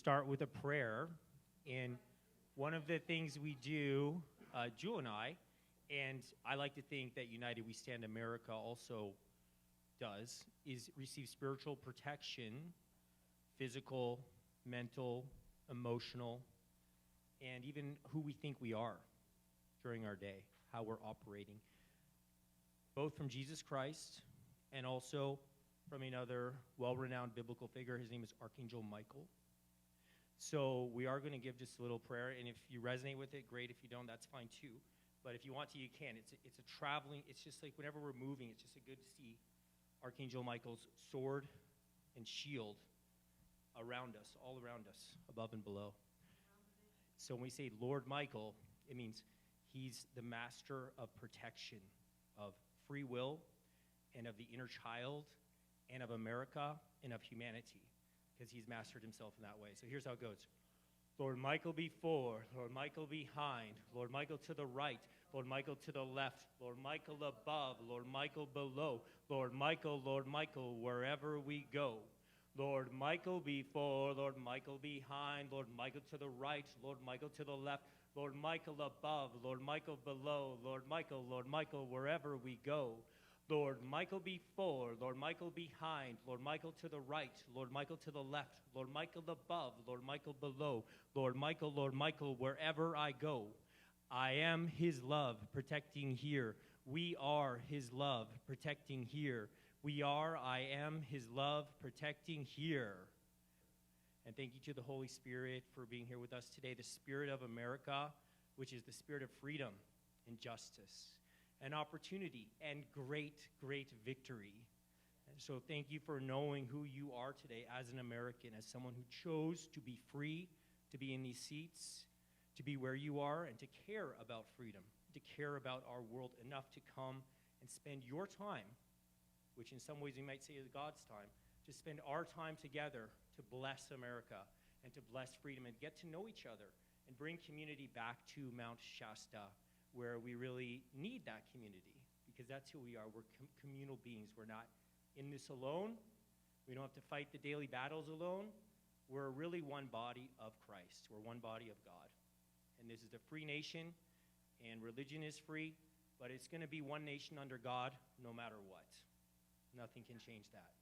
start with a prayer. And one of the things we do, Jewel and I like to think that United We Stand America also does, is receive spiritual protection, physical, mental, emotional, and even who we think we are during our day, how we're operating, both from Jesus Christ and also from another well-renowned biblical figure. His name is Archangel Michael. So we are going to give just a little prayer, and if you resonate with it, great. If you don't, that's fine too. But if you want to, you can. It's a traveling, it's just like whenever we're moving, it's just a good to see Archangel Michael's sword and shield around us, all around us, above and below. So when we say Lord Michael, it means he's the master of protection, of free will, and of the inner child, and of America, and of humanity, because he's mastered himself in that way. So here's how it goes. Lord Michael before, Lord Michael behind, Lord Michael to the right, Lord Michael to the left, Lord Michael above, Lord Michael below, Lord Michael, wherever we go. Lord Michael before, Lord Michael behind, Lord Michael to the right, Lord Michael to the left, Lord Michael above, Lord Michael below, Lord Michael, wherever we go. Lord Michael before, Lord Michael behind, Lord Michael to the right, Lord Michael to the left, Lord Michael above, Lord Michael below, Lord Michael, wherever I go. I am his love protecting here. We are his love protecting here. I am his love protecting here. And thank you to the Holy Spirit for being here with us today, the Spirit of America, which is the spirit of freedom and justice, and opportunity, and great, great victory. And so thank you for knowing who you are today as an American, as someone who chose to be free, to be in these seats, to be where you are, and to care about freedom, to care about our world enough to come and spend your time, which in some ways we might say is God's time, to spend our time together to bless America and to bless freedom and get to know each other and bring community back to Mount Shasta, where we really need that community, because that's who we are. We're communal beings. We're not in this alone. We don't have to fight the daily battles alone. We're really one body of Christ. We're one body of God. And this is a free nation, and religion is free, but it's going to be one nation under God no matter what. Nothing can change that.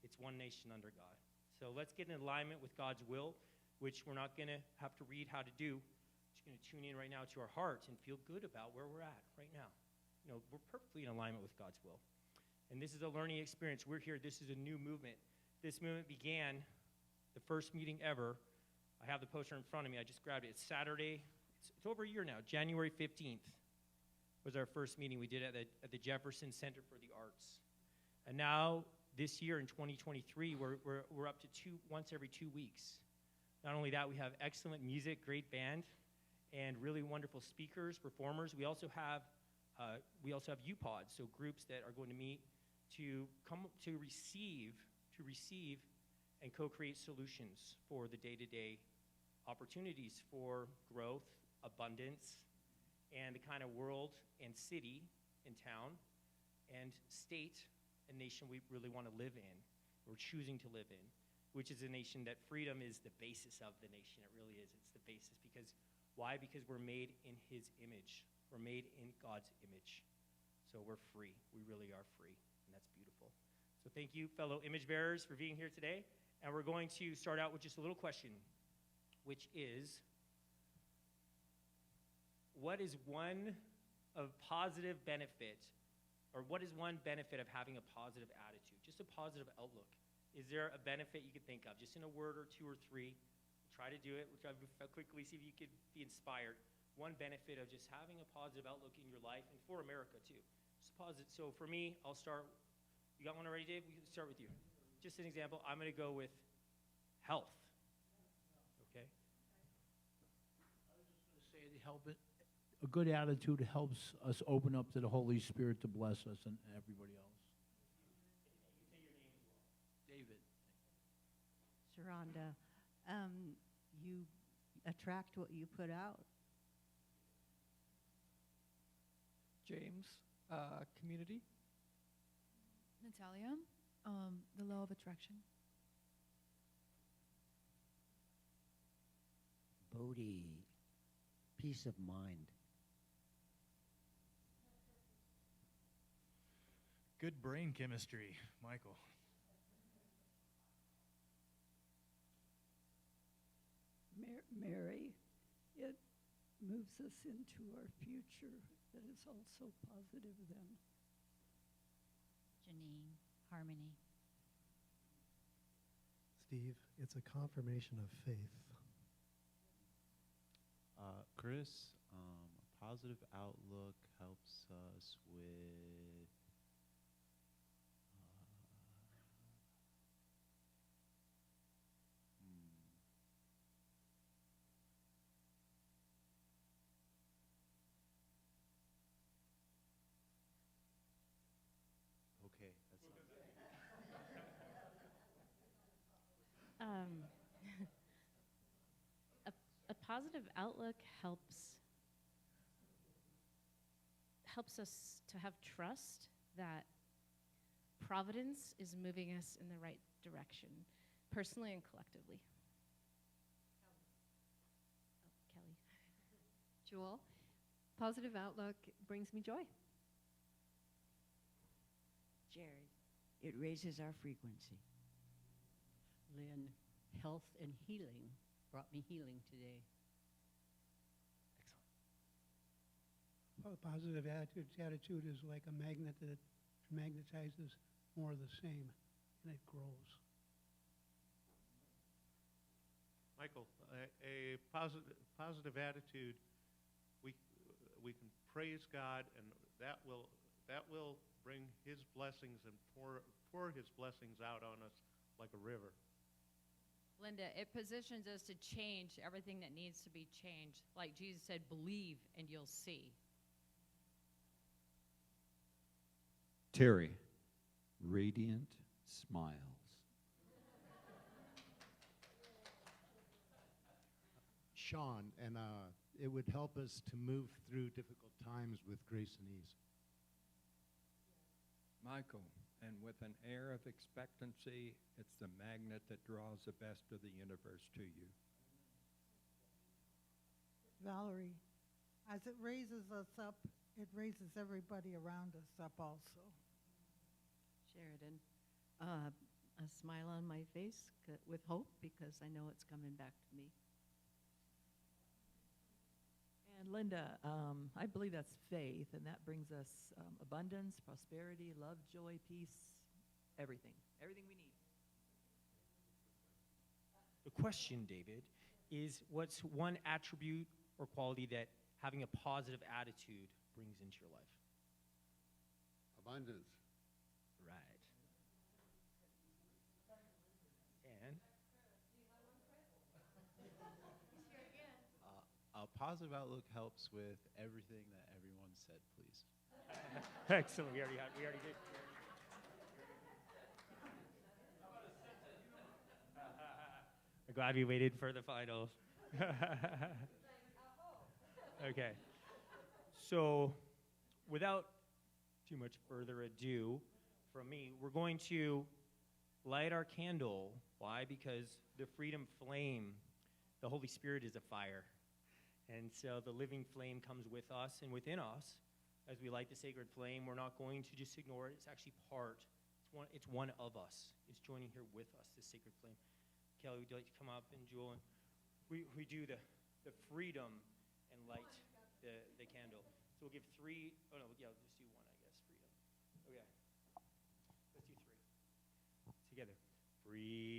It's one nation under God. So let's get in alignment with God's will, which we're not going to have to read how to do. Just going to tune in right now to our heart and feel good about where we're at right now. You know, we're perfectly in alignment with God's will. And this is a learning experience. We're here. This is a new movement. This movement began, the first meeting ever. I have the poster in front of me. I just grabbed it. It's Saturday. It's over a year now. January 15th was our first meeting. We did it at the Jefferson Center for the Arts. And now, this year in 2023, we're up to once every 2 weeks. Not only that, we have excellent music, great band, and really wonderful speakers, performers. We also have U-Pods, so groups that are going to meet to come to receive and co-create solutions for the day-to-day opportunities for growth, abundance, and the kind of world and city and town and state and nation we really want to live in, or choosing to live in, which is a nation that freedom is the basis of the nation. It really is. It's the basis. Because why? Because we're made in his image. We're made in God's image. So we're free. We really are free, and that's beautiful. So thank you, fellow image bearers, for being here today. And we're going to start out with just a little question, which is, what is one positive benefit, or what is one benefit of having a positive attitude, just a positive outlook? Is there a benefit you could think of, just in a word or two or three? Try to do it. We'll try to quickly see if you could be inspired. One benefit of just having a positive outlook in your life, and for America too. Just positive. So for me, I'll start. You got one already, Dave? We can start with you. Just an example. I'm going to go with health. Okay. I was just going to say to help it. A good attitude helps us open up to the Holy Spirit to bless us and everybody else. David. Sharonda, you attract what you put out. James, community. Natalia, the law of attraction. Bodhi, peace of mind. Good brain chemistry, Michael. Mary, it moves us into our future that is also positive then. Janine, harmony. Steve, it's a confirmation of faith. Chris, a positive outlook helps us with okay, that's not a positive outlook helps us to have trust that providence is moving us in the right direction, personally and collectively. Oh, Kelly. Jewel, positive outlook brings me joy. Jared, it raises our frequency. Lynn, health and healing brought me healing today. A positive attitude is like a magnet that magnetizes more of the same, and it grows. Michael, a positive attitude, we can praise God, and that will bring His blessings and pour His blessings out on us like a river. Linda, it positions us to change everything that needs to be changed. Like Jesus said, believe and you'll see. Terry, radiant smiles. Sean, and it would help us to move through difficult times with grace and ease. Michael, and with an air of expectancy, it's the magnet that draws the best of the universe to you. Valerie, as it raises us up, it raises everybody around us up also. Sheridan, a smile on my face with hope because I know it's coming back to me. And Linda, I believe that's faith, and that brings us abundance, prosperity, love, joy, peace, everything we need. The question, David, is what's one attribute or quality that having a positive attitude brings into your life? Abundance. Right. And? A positive outlook helps with everything that everyone said, please. Excellent. We already did. I'm glad we waited for the finals. Okay. So, without too much further ado from me, we're going to light our candle. Why? Because the freedom flame, the Holy Spirit is a fire. And so the living flame comes with us and within us. As we light the sacred flame, we're not going to just ignore it. It's actually part. It's one of us. It's joining here with us, the sacred flame. Kelly, would you like to come up and Jewel? And we do the freedom and light the candle. So we'll give three. Oh, no, yeah, we'll just do one, I guess. Freedom. Okay. Let's do three. Together. Freedom.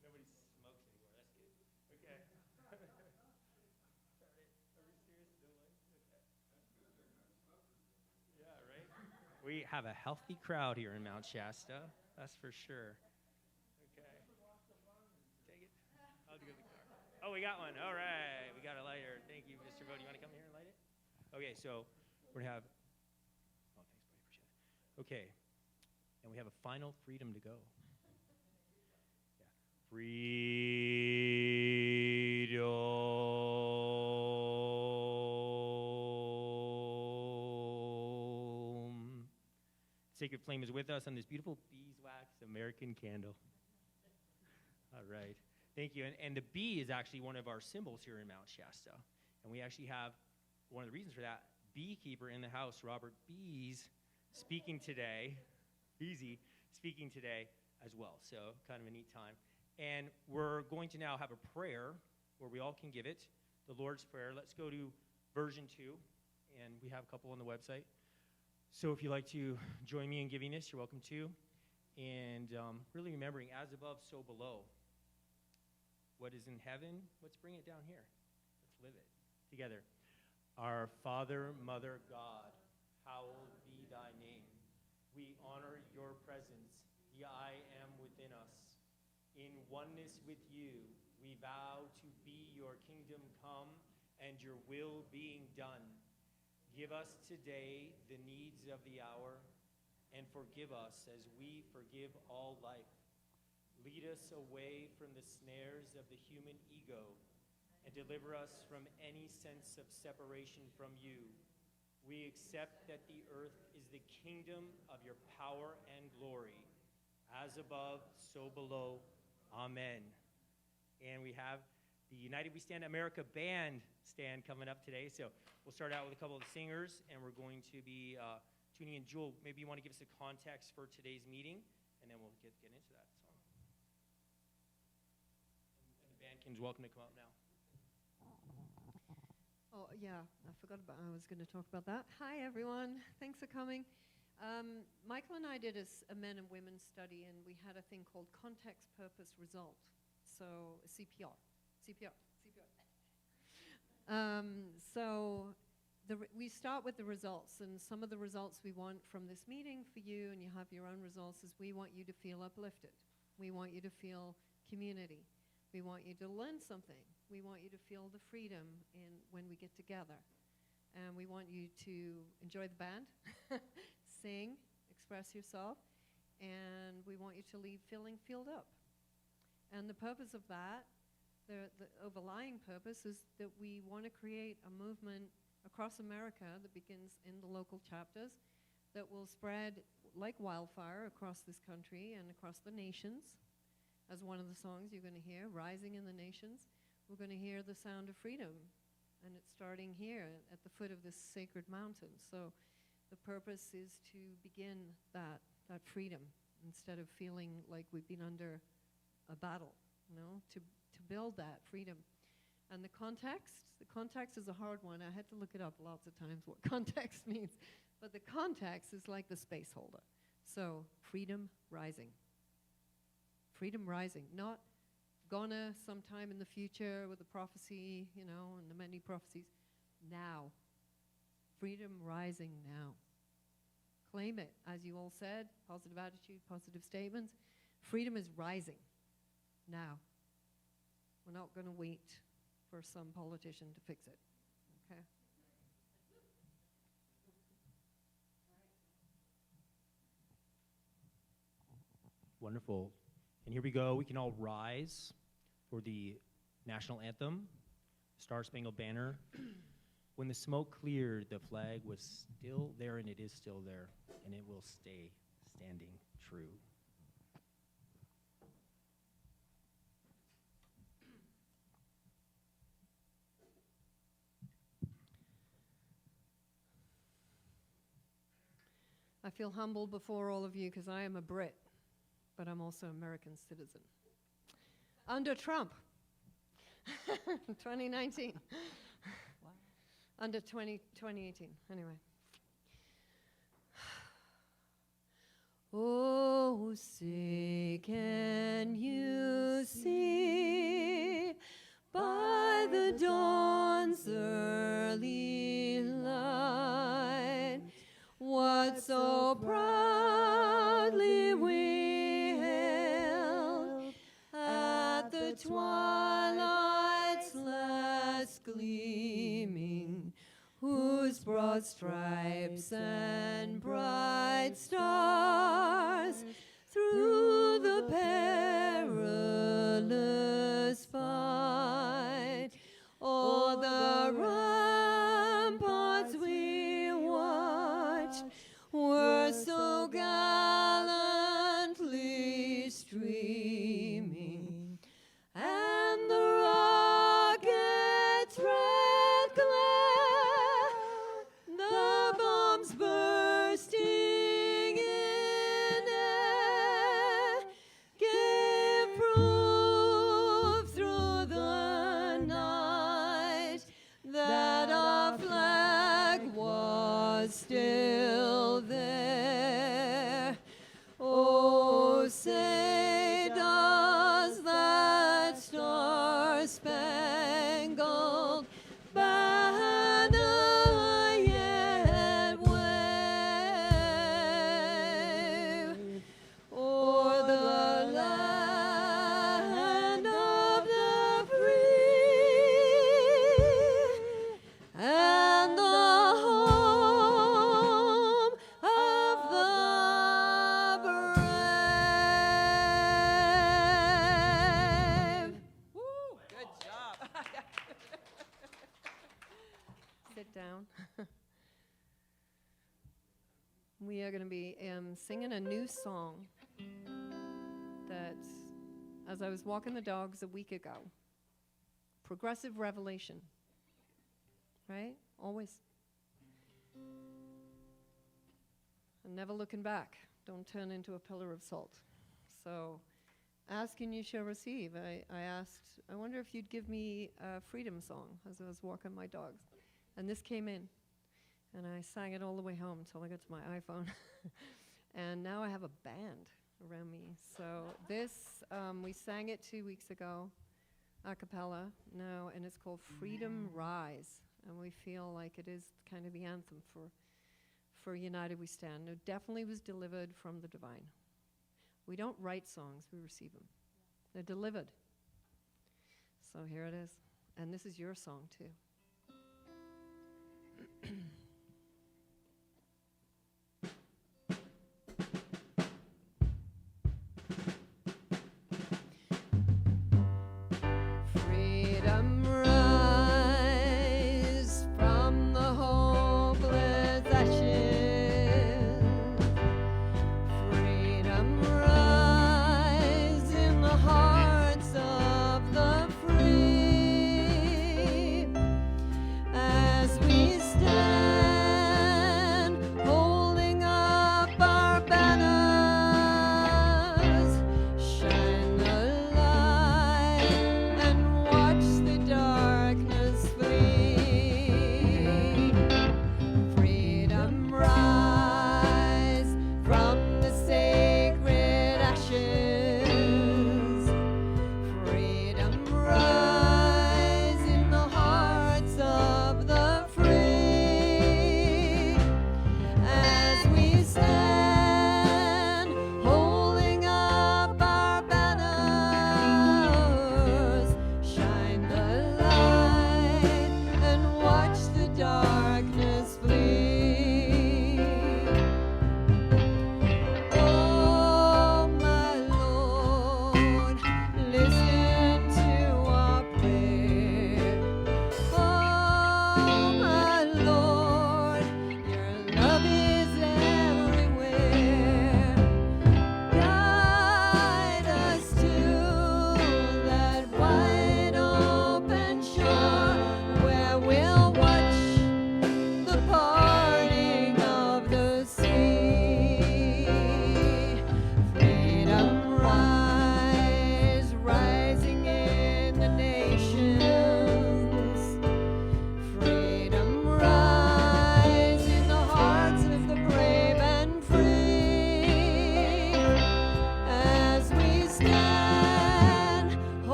Nobody smokes anymore. That's good. Okay. Are we serious? No lights? Okay. Yeah, right? We have a healthy crowd here in Mount Shasta. That's for sure. Okay. Take it. I'll do the car. Oh, we got one. All right. We got a lighter. Thank you, Mr. Vogt. You want to come here and light it? Okay, so we're going to have... Oh, thanks, buddy. Appreciate it. Okay. And we have a final freedom to go. Freedom. Sacred flame is with us on this beautiful beeswax American candle. All right. Thank you. And the bee is actually one of our symbols here in Mount Shasta. And we actually have one of the reasons for that, beekeeper in the house, Robert Bees, speaking today. Easy, speaking today as well. So kind of a neat time. And we're going to now have a prayer where we all can give it, the Lord's Prayer. Let's go to version 2, and we have a couple on the website. So if you'd like to join me in giving this, you're welcome to. And really remembering, as above, so below. What is in heaven, let's bring it down here. Let's live it together. Our Father, Mother, God, hallowed be thy name. We honor your presence, the I am within us. In oneness with you, we vow to be your kingdom come and your will being done. Give us today the needs of the hour, and forgive us as we forgive all life. Lead us away from the snares of the human ego, and deliver us from any sense of separation from you. We accept that the earth is the kingdom of your power and glory. As above, so below. Amen. And we have the United We Stand America band stand coming up today. So we'll start out with a couple of singers, and we're going to be tuning in. Jewel, maybe you want to give us a context for today's meeting, and then we'll get into that song. And the bandkins, welcome to come up now. Oh, yeah, I forgot about, I was going to talk about that. Hi, everyone. Thanks for coming. Michael and I did a men and women study, and we had a thing called context, purpose, result. So CPR. We start with the results, and some of the results we want from this meeting for you, and you have your own results, is we want you to feel uplifted. We want you to feel community. We want you to learn something. We want you to feel the freedom when we get together. And we want you to enjoy the band, sing, express yourself, and we want you to leave feeling filled up. And the purpose of that, the overlying purpose, is that we want to create a movement across America that begins in the local chapters that will spread like wildfire across this country and across the nations. As one of the songs you're going to hear, Rising in the Nations, we're going to hear the sound of freedom. And it's starting here at the foot of this sacred mountain. So the purpose is to begin that freedom instead of feeling like we've been under a battle, to build that freedom. And the context is a hard one. I had to look it up lots of times, what context means. But the context is like the space holder. So freedom rising. Freedom rising, not gonna sometime in the future with the prophecy, and the many prophecies. Now. Freedom rising now. Claim it, as you all said, positive attitude, positive statements. Freedom is rising now. We're not going to wait for some politician to fix it, okay? Wonderful. And here we go. We can all rise for the national anthem, Star Spangled Banner. When the smoke cleared, the flag was still there, and it is still there, and it will stay standing true. I feel humbled before all of you because I am a Brit, but I'm also an American citizen. Under Trump, 2019. Wow. Under 2018, anyway. Oh, say, can you see by the dawn's early light what so proudly we hailed at the twilight's last gleaming? whose broad stripes and bright stars through the perilous fight, o'er the ramparts we watched, were so gallantly streaming, and the rockets red glare, the bombs bursting in air, gave proof through the night that our flag was still there. Oh, say does that star-spangled banner yet wave o'er the land of the free and the home of the brave. Woo, good job. Sit down. We are going to be singing a new song that, as I was walking the dogs a week ago, progressive revelation, right? Always. And never looking back. Don't turn into a pillar of salt. So, ask and you shall receive. I asked, I wonder if you'd give me a freedom song as I was walking my dogs. And this came in. And I sang it all the way home until I got to my iPhone. And now I have a band around me. So this, we sang it 2 weeks ago, a cappella now, and it's called Freedom Rise. And we feel like it is kind of the anthem for United We Stand. It definitely was delivered from the divine. We don't write songs, we receive them. They're delivered. So here it is. And this is your song too. Freedom rise from the hopeless ashes. Freedom rise in the hearts of the free as we stand.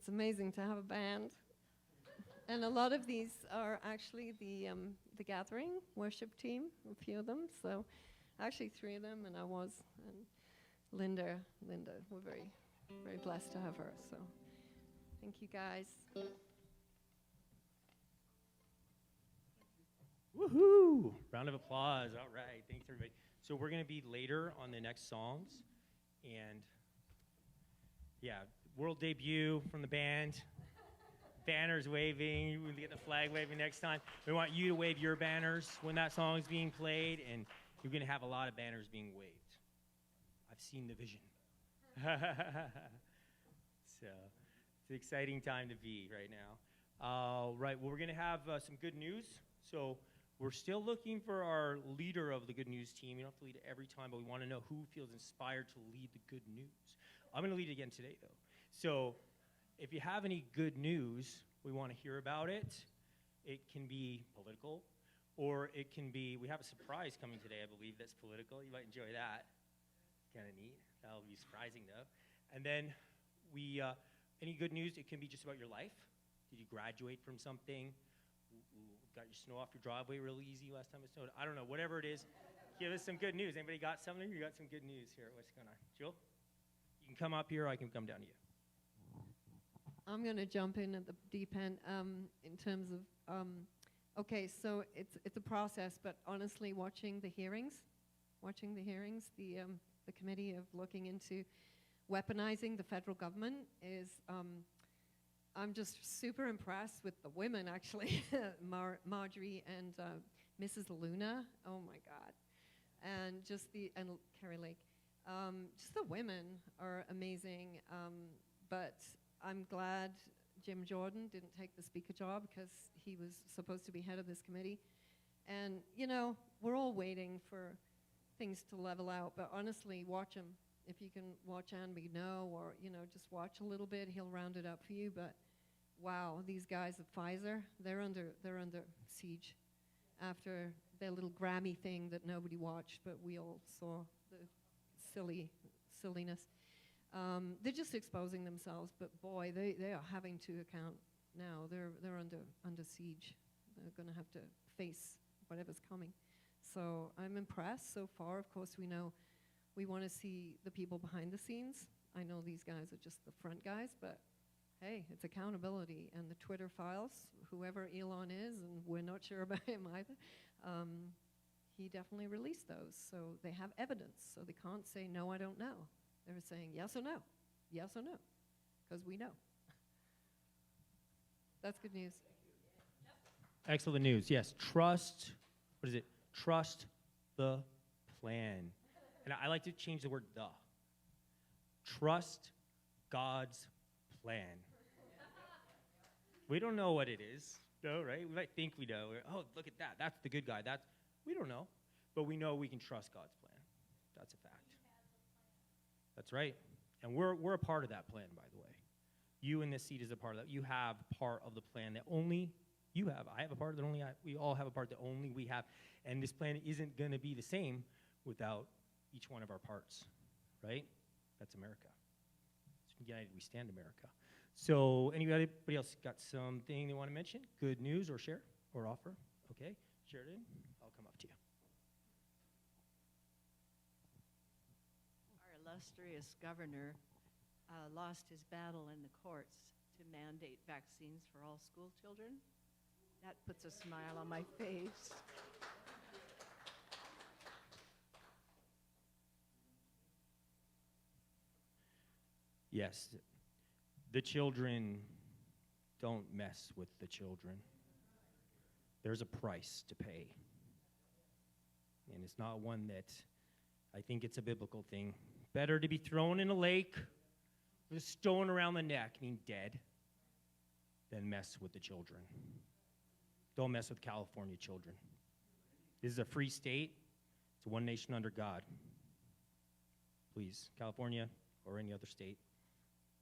amazing to have a band. And a lot of these are actually the Gathering worship team, a few of them. So actually 3 of them, and Linda, we're very, very blessed to have her. So thank you guys. Woohoo! Round of applause. All right. Thanks, everybody. So we're going to be later on the next songs. And, yeah, world debut from the band. Banners waving. We'll get the flag waving next time. We want you to wave your banners when that song is being played. And you're going to have a lot of banners being waved. I've seen the vision. So it's an exciting time to be right now. Right. Well, we're going to have some good news. So we're still looking for our leader of the good news team. You don't have to lead it every time, but we want to know who feels inspired to lead the good news. I'm going to lead it again today, though. So if you have any good news, we want to hear about it. It can be political, or it can be, we have a surprise coming today, I believe, that's political. You might enjoy that. Kind of neat. That'll be surprising, though. And then any good news, it can be just about your life. Did you graduate from something? Got your snow off your driveway really easy last time it snowed? I don't know. Whatever it is, give us some good news. Anybody got something? You got some good news here. What's going on? Jill? You can come up here, or I can come down to you. I'm going to jump in at the deep end in terms of, okay, so it's a process, but honestly, watching the hearings, the committee of looking into weaponizing the federal government is, I'm just super impressed with the women, actually, Marjorie and Mrs. Luna. Oh, my God. And and Carrie Lake. Just the women are amazing, but I'm glad Jim Jordan didn't take the speaker job because he was supposed to be head of this committee. And, you know, we're all waiting for things to level out, but honestly, watch him. If you can watch Anby No, or, you know, just watch a little bit, he'll round it up for you. But wow, these guys at Pfizer, they're under siege after their little Grammy thing that nobody watched, but we all saw the silliness. They're just exposing themselves, but boy, they are having to account now. They're under siege. They're going to have to face whatever's coming. So I'm impressed so far. Of course, we know we want to see the people behind the scenes. I know these guys are just the front guys, but hey, it's accountability. And the Twitter files, whoever Elon is, and we're not sure about him either, he definitely released those. So they have evidence. So they can't say, no, I don't know. They're saying yes or no, because we know. That's good news. Excellent news. Yes, trust, what is it? Trust the plan. And I like to change the word the. Trust God's plan. We don't know what it is, though, right? We might think we know. Oh, look at that. That's the good guy. We don't know. But we know we can trust God's plan. That's a fact. That's right. And we're a part of that plan, by the way. You in this seat is a part of that. You have part of the plan that only you have. I have a part that only we all have a part that only we have. And this plan isn't going to be the same without each one of our parts, right? That's America. It's United We Stand America. So anybody else got something they want to mention? Good news or share or offer? Okay. Sheridan, I'll come up to you. Our illustrious governor lost his battle in the courts to mandate vaccines for all school children. That puts a smile on my face. Yes, the children, don't mess with the children. There's a price to pay. And it's not one that, I think it's a biblical thing. Better to be thrown in a lake with a stone around the neck, meaning dead, than mess with the children. Don't mess with California children. This is a free state. It's one nation under God. Please, California or any other state,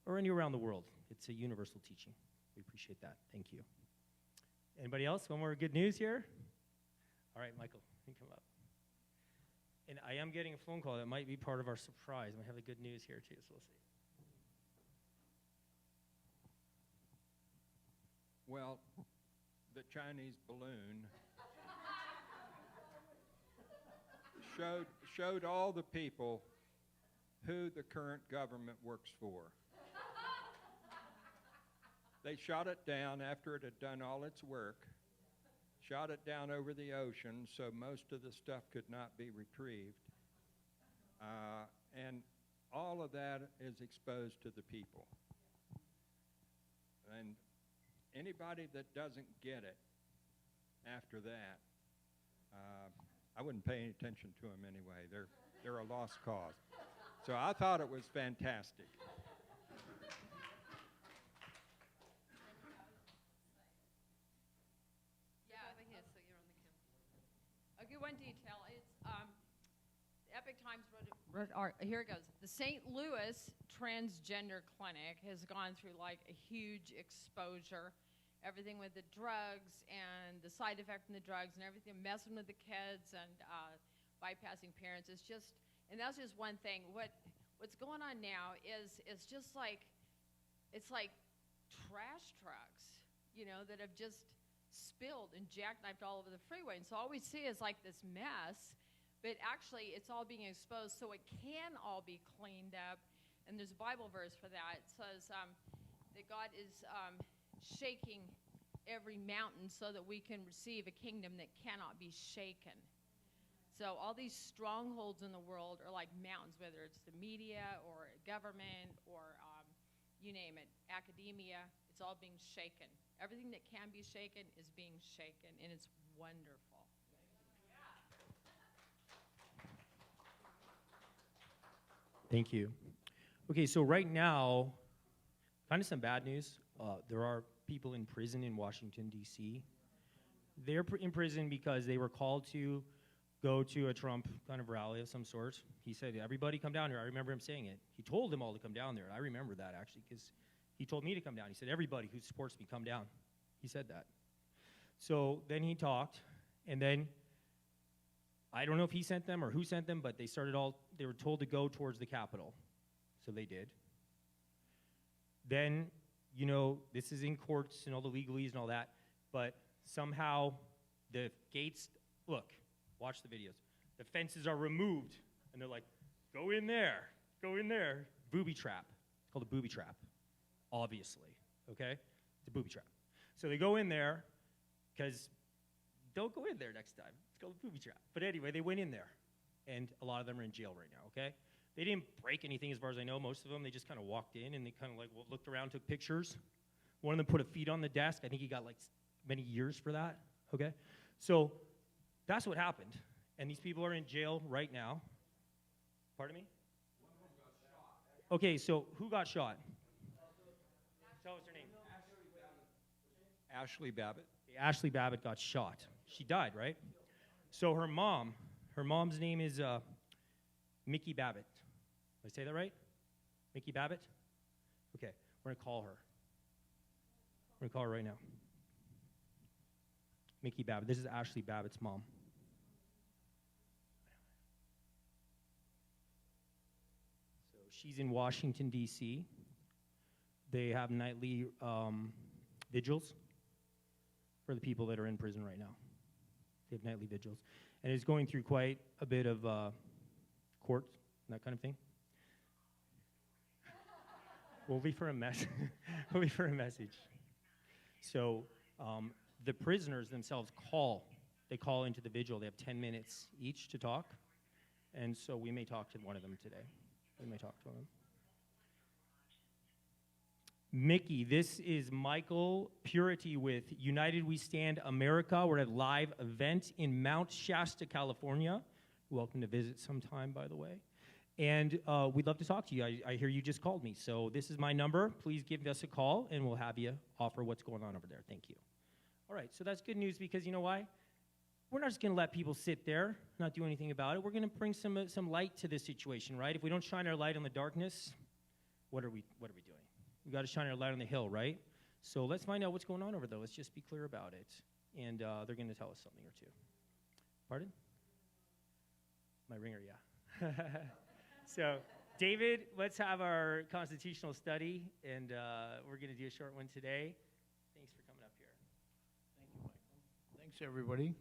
or anywhere around the world. It's a universal teaching. We appreciate that. Thank you. Anybody else? One more good news here? All right, Michael, you can come up. And I am getting a phone call that might be part of our surprise. We have the good news here, too, so we'll see. Well, the Chinese balloon showed all the people who the current government works for. They shot it down after it had done all its work, shot it down over the ocean so most of the stuff could not be retrieved. And all of that is exposed to the people. And anybody that doesn't get it after that, I wouldn't pay any attention to them anyway. They're a lost cause. So I thought it was fantastic. Yeah. Over here, so you're on the camera. Okay, one detail. It's Epic Times here it goes. The St. Louis Transgender Clinic has gone through like a huge exposure. Everything with the drugs and the side effect from the drugs and everything, messing with the kids and bypassing parents. It's just, and that's just one thing. What's going on now is just like, it's like trash trucks, you know, that have just spilled and jackknifed all over the freeway. And so all we see is like this mess, but actually it's all being exposed so it can all be cleaned up. And there's a Bible verse for that. It says that God is shaking every mountain so that we can receive a kingdom that cannot be shaken. So all these strongholds in the world are like mountains, whether it's the media or government or you name it, academia, it's all being shaken. Everything that can be shaken is being shaken, and it's wonderful. Thank you. Okay, so right now, kind of some bad news. There are people in prison in Washington, D.C. They're in prison because they were called to go to a Trump kind of rally of some sort. He said, everybody come down here. I remember him saying it. He told them all to come down there. I remember that, actually, because he told me to come down. He said, everybody who supports me, come down. He said that. So then he talked, and then I don't know if he sent them or who sent them, but they were told to go towards the Capitol. So they did. Then, you know, this is in courts and all the legalese and all that, but somehow the gates, look, watch the videos. The fences are removed, and they're like, go in there, go in there. Booby trap. It's called a booby trap, obviously, okay? It's a booby trap. So they go in there, because don't go in there next time. It's called a booby trap. But anyway, they went in there, and a lot of them are in jail right now, okay? They didn't break anything as far as I know. Most of them, they just kind of walked in, and they kind of like looked around, took pictures. One of them put a feet on the desk. I think he got like many years for that, okay? So that's what happened. And these people are in jail right now. Pardon me? Okay, so who got shot? Tell us her name. Ashley Babbit. Ashley Babbit got shot. She died, right? So her mom's name is Micki Babbit. Did I say that right? Micki Babbit? Okay, we're going to call her. We're going to call her right now. Micki Babbit. This is Ashley Babbitt's mom. So she's in Washington, D.C. They have nightly vigils for the people that are in prison right now. They have nightly vigils. And it's going through quite a bit of court, that kind of thing. We'll be for a message. We'll be for a message. So the prisoners themselves call into the vigil. They have 10 minutes each to talk. And so we may talk to one of them today. We may talk to them. Micki, this is Michael Purity with United We Stand America. We're at a live event in Mount Shasta, California. You're welcome to visit sometime, by the way. And we'd love to talk to you. I hear you just called me. So this is my number. Please give us a call, and we'll have you offer what's going on over there. Thank you. All right, so that's good news because you know why? We're not just going to let people sit there, not do anything about it. We're going to bring some light to this situation, right? If we don't shine our light on the darkness, what are we doing? We've got to shine our light on the hill, right? So let's find out what's going on over there. Let's just be clear about it. And they're going to tell us something or two. Pardon? My ringer, yeah. So, David, let's have our constitutional study, and we're going to do a short one today. Thanks for coming up here. Thanks, everybody.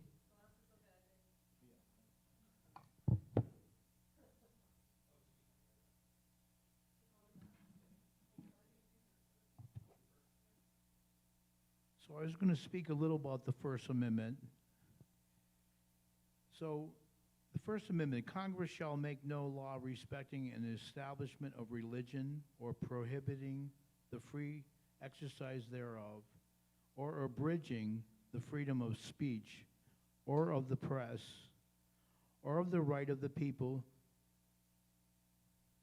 So I was going to speak a little about the First Amendment. So the First Amendment, Congress shall make no law respecting an establishment of religion or prohibiting the free exercise thereof, or abridging the freedom of speech, or of the press, or of the right of the people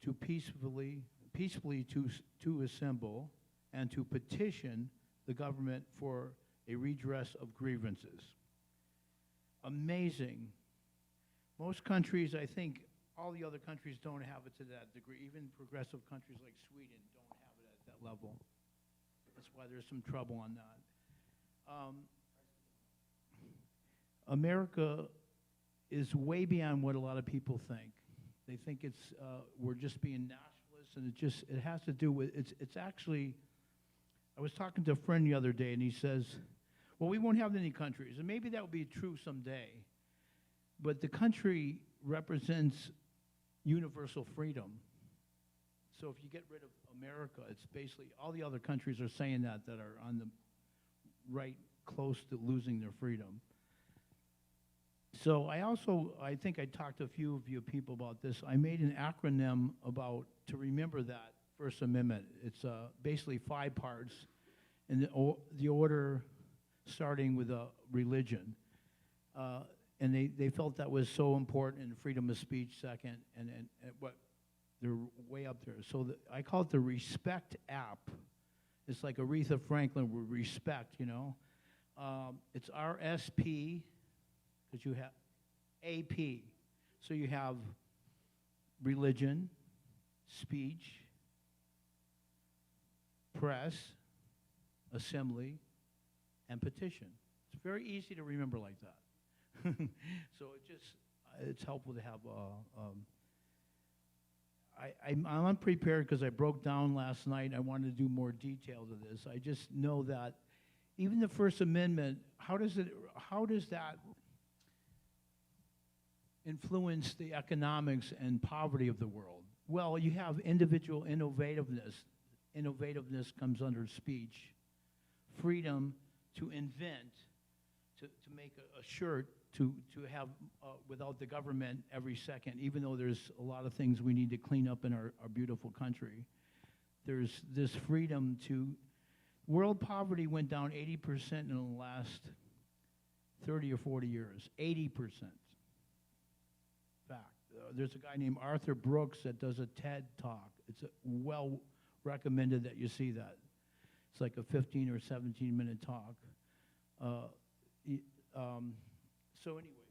to peacefully to assemble and to petition the government for a redress of grievances. Amazing. Most countries, I think, all the other countries don't have it to that degree. Even progressive countries like Sweden don't have it at that level. That's why there's some trouble on that. America is way beyond what a lot of people think. They think it's we're just being nationalists, and it has to do with it's actually. I was talking to a friend the other day, and he says, "Well, we won't have any countries, and maybe that will be true someday, but the country represents universal freedom. So if you get rid of America, it's basically all the other countries are saying that are on the right close to losing their freedom." So I think I talked to a few of you people about this. I made an acronym to remember that First Amendment. It's basically 5 parts, in the order starting with religion. And they felt that was so important, and freedom of speech second, and what they're way up there. So I call it the Respect app. It's like Aretha Franklin with respect, you know. It's RSP, because you have AP. So you have religion, speech, press, assembly, and petition. It's very easy to remember like that. So it's helpful to have. I'm unprepared because I broke down last night. I wanted to do more detail to this. I just know that even the First Amendment, how does that influence the economics and poverty of the world? Well, you have individual innovativeness. Innovativeness comes under speech. Freedom to invent, to make a shirt, to have without the government every second, even though there's a lot of things we need to clean up in our beautiful country. There's this freedom to... World poverty went down 80% in the last 30 or 40 years. 80%. Fact. There's a guy named Arthur Brooks that does a TED Talk. It's well recommended that you see that. It's like a 15 or 17-minute talk. So anyway,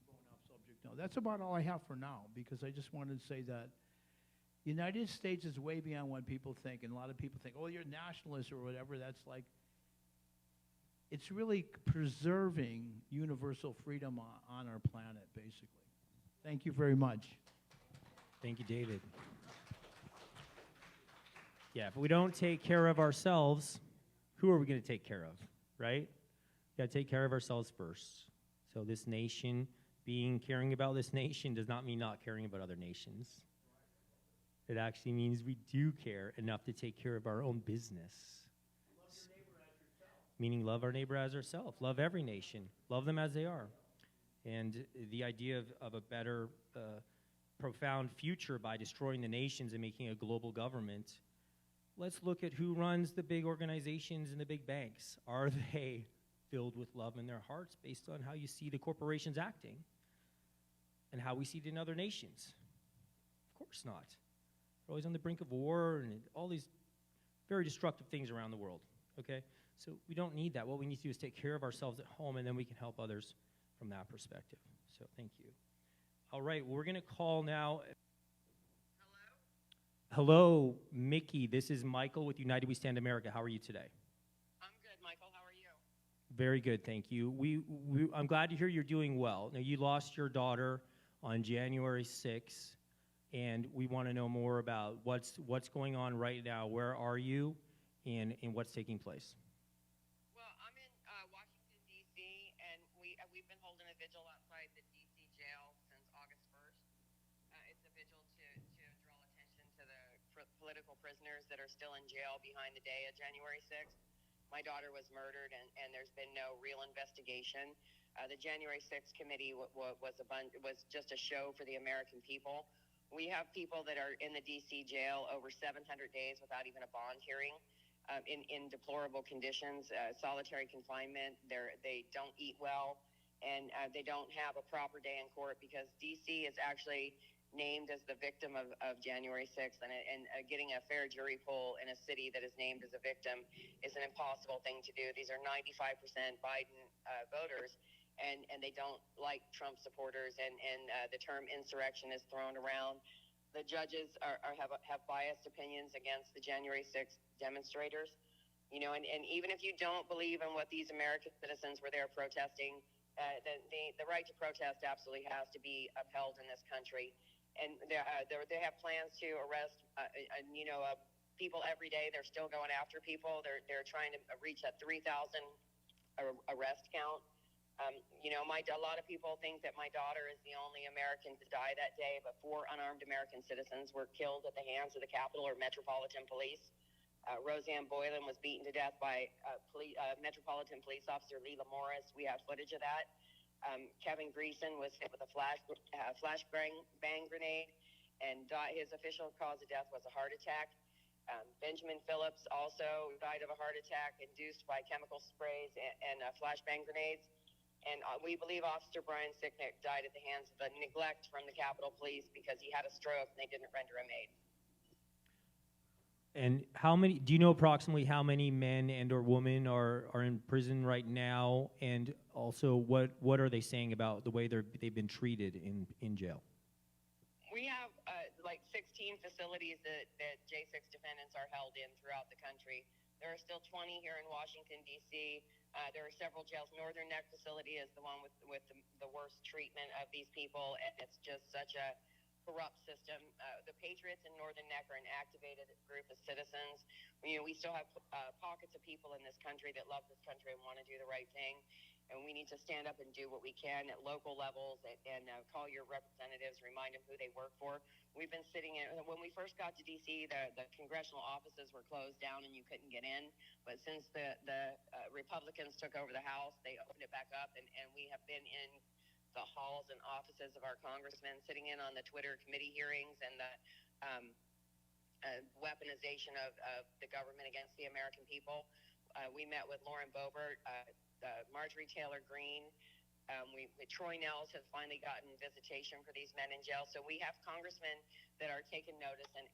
going off subject now. That's about all I have for now, because I just wanted to say that the United States is way beyond what people think, and a lot of people think, oh, you're nationalist or whatever. That's like, it's really preserving universal freedom on our planet, basically. Thank you very much. Thank you, David. Yeah, if we don't take care of ourselves, who are we going to take care of, right? We got to take care of ourselves first. So this nation, caring about this nation does not mean not caring about other nations. It actually means we do care enough to take care of our own business. Love your neighbor as yourself. Meaning love our neighbor as ourselves. Love every nation. Love them as they are. And the idea of a better, profound future by destroying the nations and making a global government, let's look at who runs the big organizations and the big banks. Are they filled with love in their hearts based on how you see the corporations acting and how we see it in other nations? Of course not. We're always on the brink of war and all these very destructive things around the world, okay? So we don't need that. What we need to do is take care of ourselves at home, and then we can help others from that perspective. So thank you. All right, well, we're going to call now. Hello, Micki. This is Michael with United We Stand America. How are you today? I'm good, Michael. How are you? Very good, thank you. I'm glad to hear you're doing well. Now, you lost your daughter on January 6th, and we want to know more about what's going on right now. Where are you, and what's taking place? Well, I'm in Washington, D.C., and political prisoners that are still in jail behind the day of January 6th. My daughter was murdered, and there's been no real investigation. The January 6th committee was just a show for the American people. We have people that are in the D.C. jail over 700 days without even a bond hearing, in deplorable conditions, solitary confinement. They don't eat well, and they don't have a proper day in court because D.C. is actually named as the victim of January 6th, and getting a fair jury pool in a city that is named as a victim is an impossible thing to do. These are 95% Biden voters, and they don't like Trump supporters, and the term insurrection is thrown around. The judges have biased opinions against the January 6th demonstrators, and even if you don't believe in what these American citizens were there protesting, the right to protest absolutely has to be upheld in this country. And they have plans to arrest, people every day. They're still going after people. They're trying to reach that 3,000 arrest count. A lot of people think that my daughter is the only American to die that day, but 4 unarmed American citizens were killed at the hands of the Capitol or Metropolitan Police. Roseanne Boylan was beaten to death by Metropolitan Police Officer Leila Morris. We have footage of that. Kevin Greason was hit with a flashbang grenade, and his official cause of death was a heart attack. Benjamin Phillips also died of a heart attack induced by chemical sprays and flashbang grenades. And we believe Officer Brian Sicknick died at the hands of the neglect from the Capitol Police because he had a stroke and they didn't render him aid. And do you know approximately how many men and or women are in prison right now? And also, what are they saying about the way they've been treated in jail? We have like 16 facilities that J6 defendants are held in throughout the country. There are still 20 here in Washington, D.C. There are several jails. Northern Neck facility is the one with the worst treatment of these people, and it's just such a corrupt system. The Patriots in Northern Neck are an activated group of citizens. We still have pockets of people in this country that love this country and want to do the right thing, and we need to stand up and do what we can at local levels and call your representatives, remind them who they work for. We've been sitting in, when we first got to D.C., the congressional offices were closed down and you couldn't get in, but since the Republicans took over the House, they opened it back up, and we have been in the halls and offices of our congressmen, sitting in on the Twitter committee hearings and the weaponization of the government against the American people. We met with Lauren Boebert, Marjorie Taylor Greene. Troy Nels has finally gotten visitation for these men in jail. So we have congressmen that are taking notice and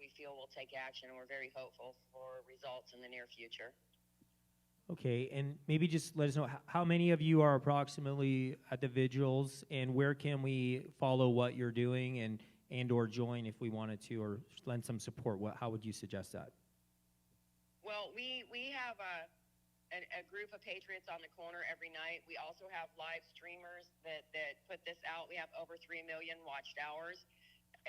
we feel will take action, and we're very hopeful for results in the near future. Okay, and maybe just let us know how many of you are approximately at the vigils, and where can we follow what you're doing and or join if we wanted to, or lend some support? How would you suggest that? Well, we have a group of Patriots on the corner every night. We also have live streamers that put this out. We have over 3 million watched hours.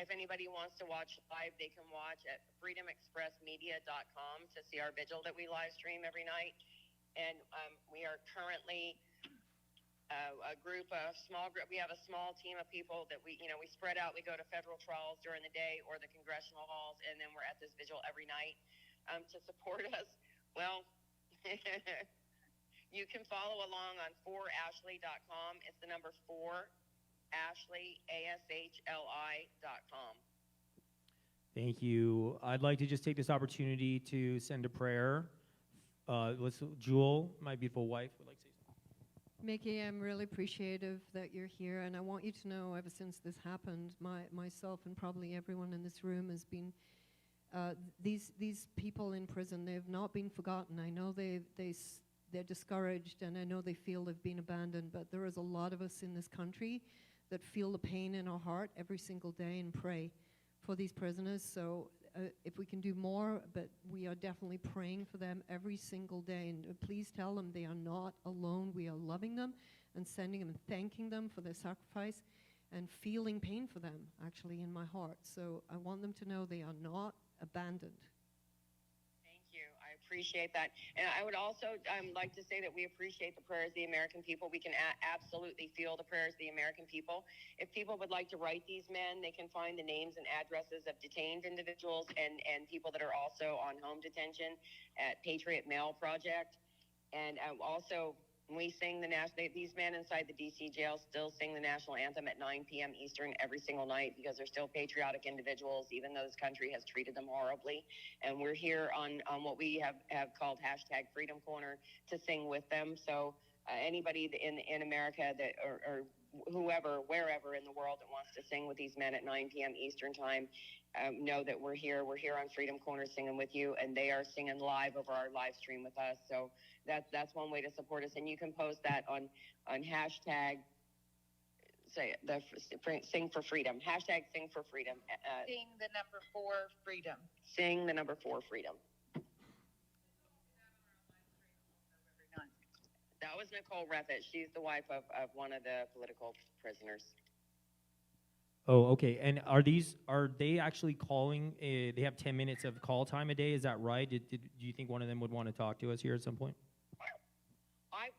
If anybody wants to watch live, they can watch at freedomexpressmedia.com to see our vigil that we live stream every night. And we are currently a small group. We have a small team of people that we spread out. We go to federal trials during the day or the congressional halls, and then we're at this vigil every night. To support us, well, you can follow along on 4ashly.com. It's the number 4, Ashley, ASHLI.com. Thank you. I'd like to just take this opportunity to send a prayer. Jewel, my beautiful wife, would like to say something. Micki, I'm really appreciative that you're here, and I want you to know, ever since this happened, myself and probably everyone in this room has been, these people in prison, they have not been forgotten. I know they're discouraged, and I know they feel they've been abandoned, but there is a lot of us in this country that feel the pain in our heart every single day and pray for these prisoners. So if we can do more, but we are definitely praying for them every single day. And please tell them they are not alone. We are loving them and sending them and thanking them for their sacrifice and feeling pain for them, actually, in my heart. So I want them to know they are not abandoned. Thank you. I appreciate that. And I would also like to say that we appreciate the prayers of the American people. We can absolutely feel the prayers of the American people. If people would like to write these men, they can find the names and addresses of detained individuals and people that are also on home detention at Patriot Mail Project. And also, we sing these men inside the D.C. jail still sing the national anthem at 9 p.m. Eastern every single night because they're still patriotic individuals, even though this country has treated them horribly. And we're here on what we have called hashtag Freedom Corner to sing with them. So anybody in America that or whoever, wherever in the world that wants to sing with these men at 9 p.m. Eastern time, know that we're here. We're here on Freedom Corner singing with you, and they are singing live over our live stream with us. So that's one way to support us, and you can post that on hashtag Sing for Freedom. Hashtag Sing for Freedom. Sing the number 4 freedom. Sing the number 4 freedom. That was Nicole Reffitt. She's the wife of one of the political prisoners. Oh, okay. And are they actually calling? They have 10 minutes of call time a day. Is that right? Do you think one of them would want to talk to us here at some point?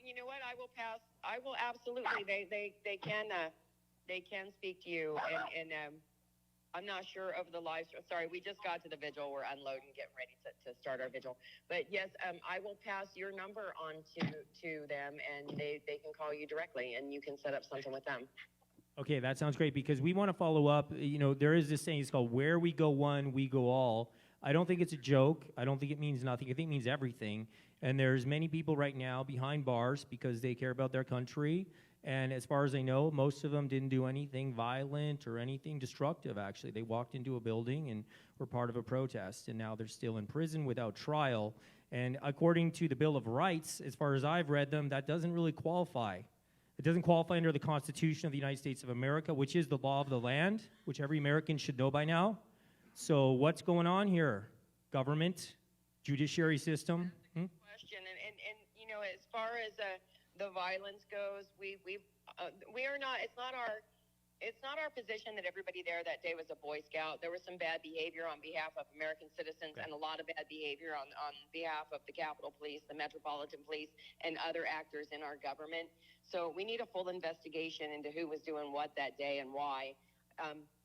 You know what? I will pass. I will absolutely. They can speak to you, and I'm not sure over the live stream. Sorry, we just got to the vigil. We're unloading, getting ready to start our vigil. But yes, I will pass your number on to them, and they can call you directly, and you can set up something with them. Okay, that sounds great because we want to follow up. You know, there is this saying, it's called where we go one, we go all. I don't think it's a joke. I don't think it means nothing. I think it means everything. And there's many people right now behind bars because they care about their country. And as far as I know, most of them didn't do anything violent or anything destructive, actually. They walked into a building and were part of a protest, and now they're still in prison without trial. And according to the Bill of Rights, as far as I've read them, that doesn't really qualify. It doesn't qualify under the Constitution of the United States of America, which is the law of the land, which every American should know by now. So what's going on here? Government, judiciary system? Question, and you know, as far as the violence goes, we are not. It's not our position that everybody there that day was a Boy Scout. There was some bad behavior on behalf of American citizens and a lot of bad behavior on behalf of the Capitol Police, the Metropolitan Police, and other actors in our government. So we need a full investigation into who was doing what that day and why.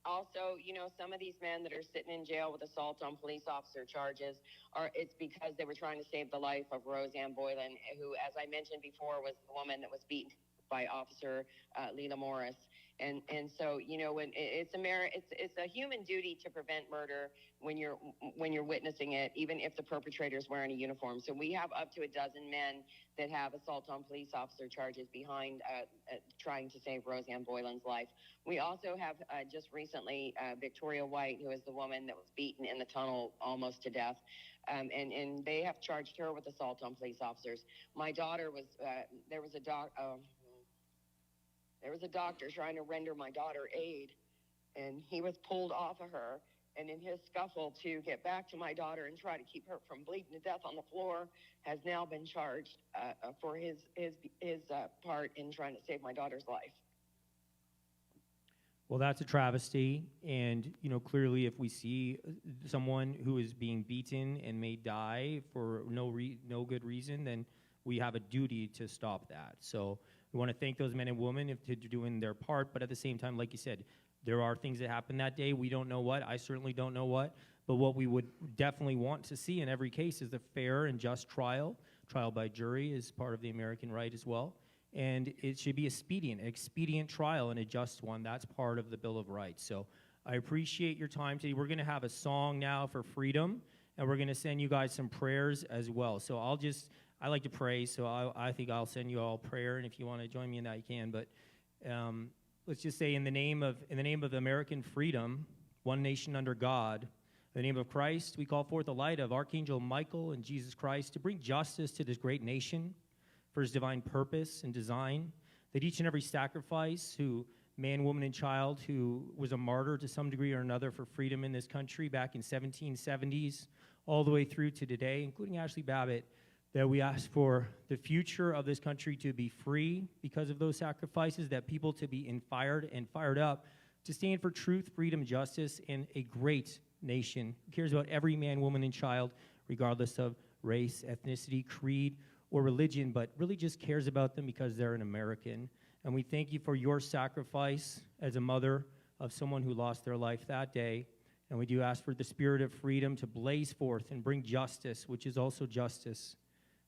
Also, you know, some of these men that are sitting in jail with assault on police officer charges it's because they were trying to save the life of Roseanne Boylan, who, as I mentioned before, was the woman that was beaten by Officer Leila Morris. And so, you know, when it's a human duty to prevent murder when you're witnessing it, even if the perpetrator is wearing a uniform. So we have up to a dozen men that have assault on police officer charges behind trying to save Roseanne Boylan's life. We also have just recently Victoria White, who is the woman that was beaten in the tunnel almost to death. And they have charged her with assault on police officers. My daughter was, there was a doctor trying to render my daughter aid, and he was pulled off of her. And in his scuffle to get back to my daughter and try to keep her from bleeding to death on the floor, has now been charged for his part in trying to save my daughter's life. Well, that's a travesty, and you know, clearly if we see someone who is being beaten and may die for no good reason, then we have a duty to stop that. So we want to thank those men and women for doing their part, but at the same time, like you said, there are things that happen that day. We don't know what. I certainly don't know what. But what we would definitely want to see in every case is a fair and just trial. Trial by jury is part of the American right as well. And it should be expedient trial and a just one. That's part of the Bill of Rights. So I appreciate your time today. We're going to have a song now for freedom, and we're going to send you guys some prayers as well. So I like to pray, so I think I'll send you all prayer, and if you want to join me in that, you can. But let's just say in the name of American freedom, one nation under God, in the name of Christ, we call forth the light of Archangel Michael and Jesus Christ to bring justice to this great nation for his divine purpose and design, that each and every sacrifice, man, woman, and child who was a martyr to some degree or another for freedom in this country back in 1770s, all the way through to today, including Ashley Babbit, that we ask for the future of this country to be free because of those sacrifices, that people to be inspired and fired up to stand for truth, freedom, justice, and a great nation who cares about every man, woman, and child, regardless of race, ethnicity, creed, or religion, but really just cares about them because they're an American. And we thank you for your sacrifice as a mother of someone who lost their life that day. And we do ask for the spirit of freedom to blaze forth and bring justice, which is also justice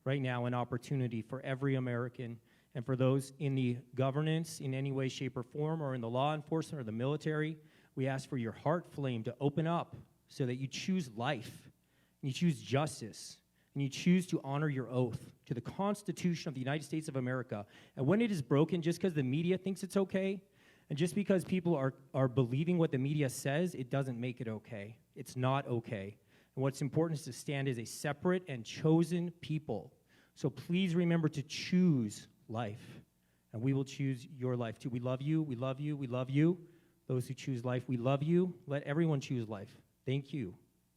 right now, an opportunity for every American and for those in the governance in any way, shape, or form, or in the law enforcement or the military. We ask for your heart flame to open up so that you choose life, and you choose justice, and you choose to honor your oath to the Constitution of the United States of America. And when it is broken, just because the media thinks it's okay, and just because people are believing what the media says, it doesn't make it okay. It's not okay. And what's important is to stand as a separate and chosen people. So please remember to choose life, and we will choose your life too. We love you, we love you, we love you. Those who choose life, we love you. Let everyone choose life. Thank you.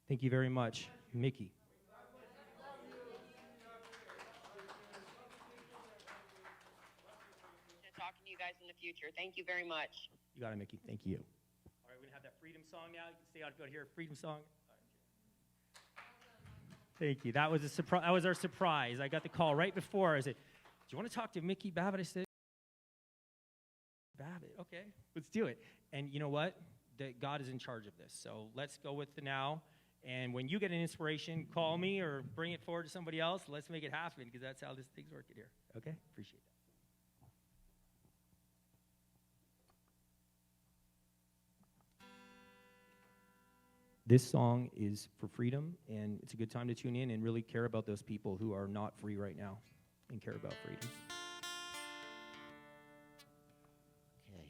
Thank you very much. Micki. Talking to you guys in the future. Thank you very much. You got it, Micki. Thank you. All right, we're going to have that freedom song now. You can stay out and go hear a freedom song. Thank you. That was a surprise. That was our surprise. I got the call right before. I said, "Do you want to talk to Micki Babbit?" I said, "Babbit, okay, let's do it." And you know what? God is in charge of this. So let's go with the now. And when you get an inspiration, call me or bring it forward to somebody else. Let's make it happen, because that's how this thing's working here. Okay? Appreciate that. This song is for freedom, and it's a good time to tune in and really care about those people who are not free right now and care about freedom. Okay.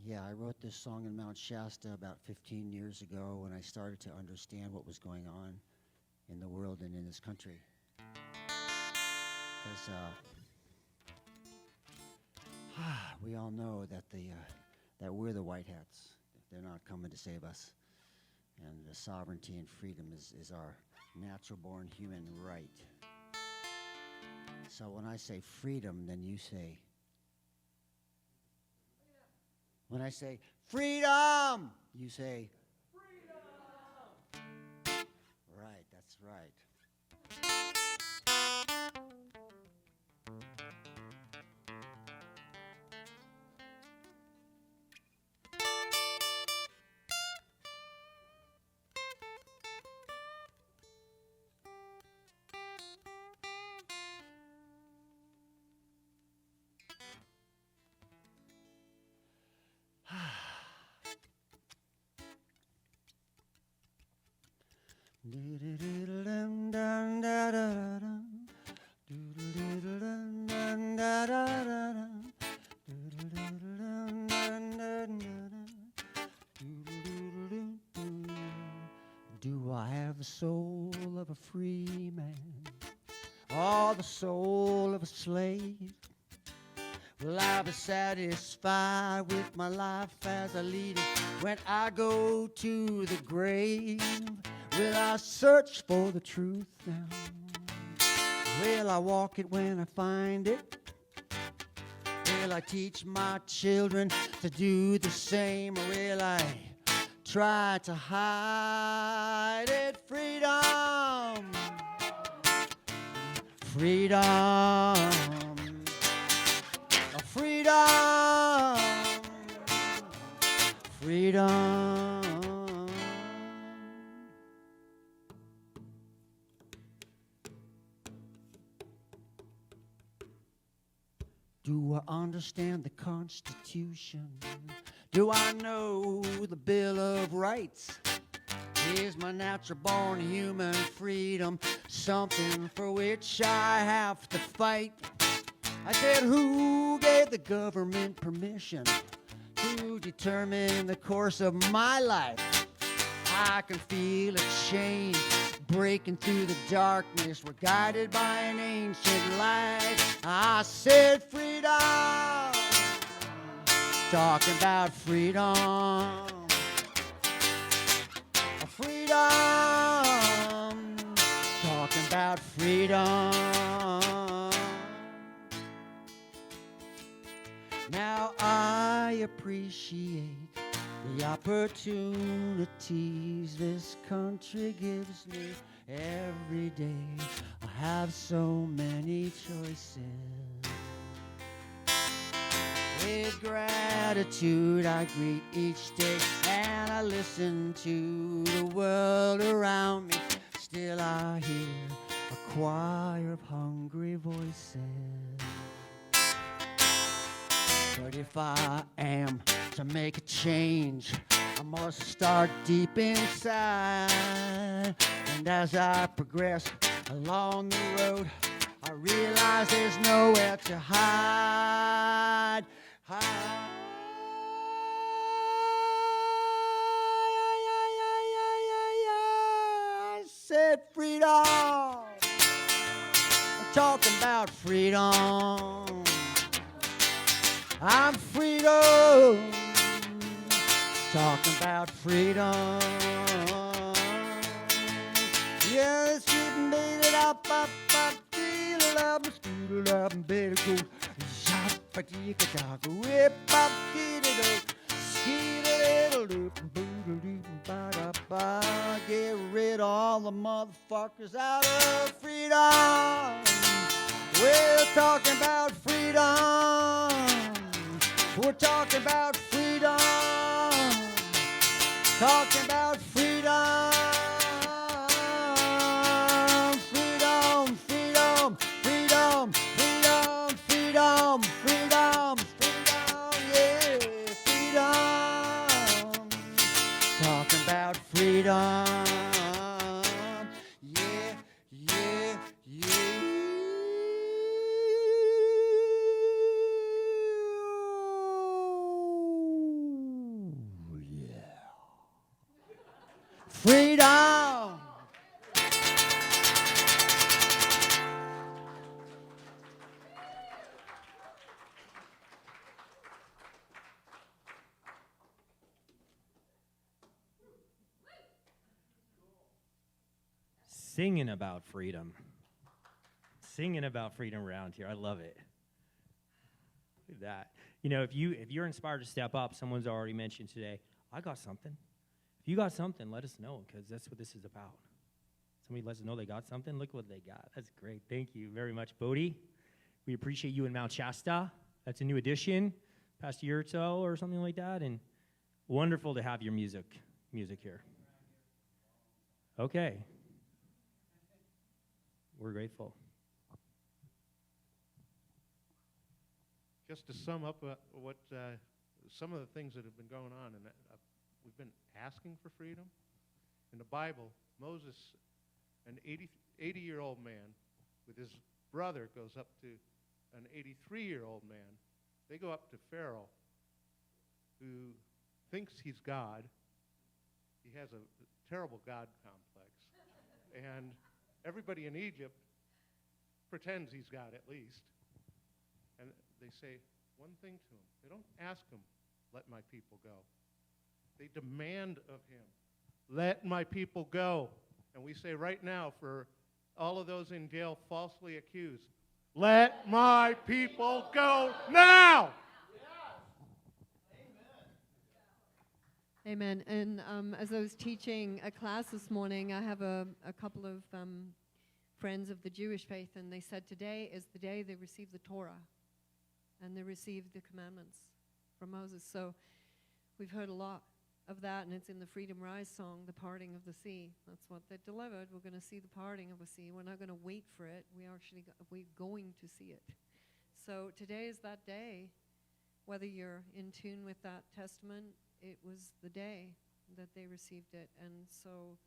Yeah, I wrote this song in Mount Shasta about 15 years ago when I started to understand what was going on in the world and in this country. Because we all know that that we're the white hats. They're not coming to save us. And the sovereignty and freedom is our natural-born human right. So when I say freedom, then you say... When I say freedom, you say... Freedom! Right, that's right. Do I have the soul of a free man, or the soul of a slave? Will I be satisfied with my life as I lead it when I go to the grave? Will I search for the truth now? Will I walk it when I find it? Will I teach my children to do the same, or will I try to hide it? Freedom! Freedom! Freedom! Freedom! Do I understand the Constitution? Do I know the Bill of Rights? Is my natural-born human freedom something for which I have to fight? I said, who gave the government permission to determine the course of my life? I can feel a chain breaking through the darkness. We're guided by an ancient light. I said, freedom, talking about freedom. Freedom, talking about freedom. Now I appreciate the opportunities this country gives me. Every day I have so many choices. With gratitude I greet each day, and I listen to the world around me. Still I hear a choir of hungry voices. But if I am to make a change, I must start deep inside. And as I progress along the road, I realize there's nowhere to hide. I said freedom. I'm talking about freedom. I'm freedom. Talking about freedom. Yeah, it's getting made it up, feel it up, scoot it up, and better go. Shop, but you can talk, whip up, get it up, skeet it, it'll do, boodle, ba da ba. Get rid of all the motherfuckers out of freedom. We're talking about freedom. We're talking about freedom. Talking about freedom. Freedom, freedom, freedom, freedom, freedom, freedom, freedom, yeah, freedom. Talking about freedom. Yeah, yeah, yeah. Freedom! Singing about freedom. Singing about freedom around here. I love it. Look at that. You know, if you're inspired to step up, someone's already mentioned today, I got something. If you got something, let us know, because that's what this is about. Somebody lets us know they got something. Look what they got. That's great. Thank you very much, Bodie. We appreciate you in Mount Shasta. That's a new addition, past year or so or something like that, and wonderful to have your music here. Okay. We're grateful. Just to sum up what some of the things that have been going on, and we've been asking for freedom. In the Bible, Moses, an 80-year-old man, with his brother goes up to an 83-year-old man. They go up to Pharaoh, who thinks he's God. He has a terrible God complex. And everybody in Egypt pretends he's God at least. And they say one thing to him. They don't ask him, let my people go. They demand of him, let my people go. And we say right now for all of those in jail falsely accused, let my people go now! Amen. And as I was teaching a class this morning, I have a couple of friends of the Jewish faith, and they said today is the day they received the Torah, and they received the commandments from Moses. So we've heard a lot of that, and it's in the Freedom Rise song, The Parting of the Sea. That's what they delivered. We're going to see the parting of a sea. We're not going to wait for it. We're going to see it. So today is that day. Whether you're in tune with that testament, it was the day that they received it. And so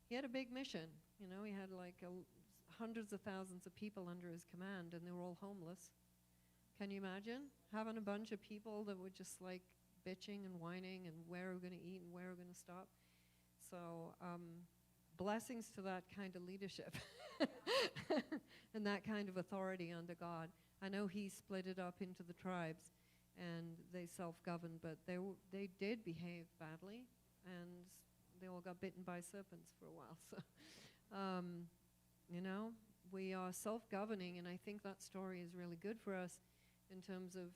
he had a big mission. You know, he had like hundreds of thousands of people under his command, and they were all homeless. Can you imagine having a bunch of people that were just like bitching and whining and where are we going to eat and where are we going to stop? So blessings to that kind of leadership and that kind of authority under God. I know he split it up into the tribes and they self-governed, but they did behave badly, and they all got bitten by serpents for a while. So, you know, we are self-governing, and I think that story is really good for us in terms of,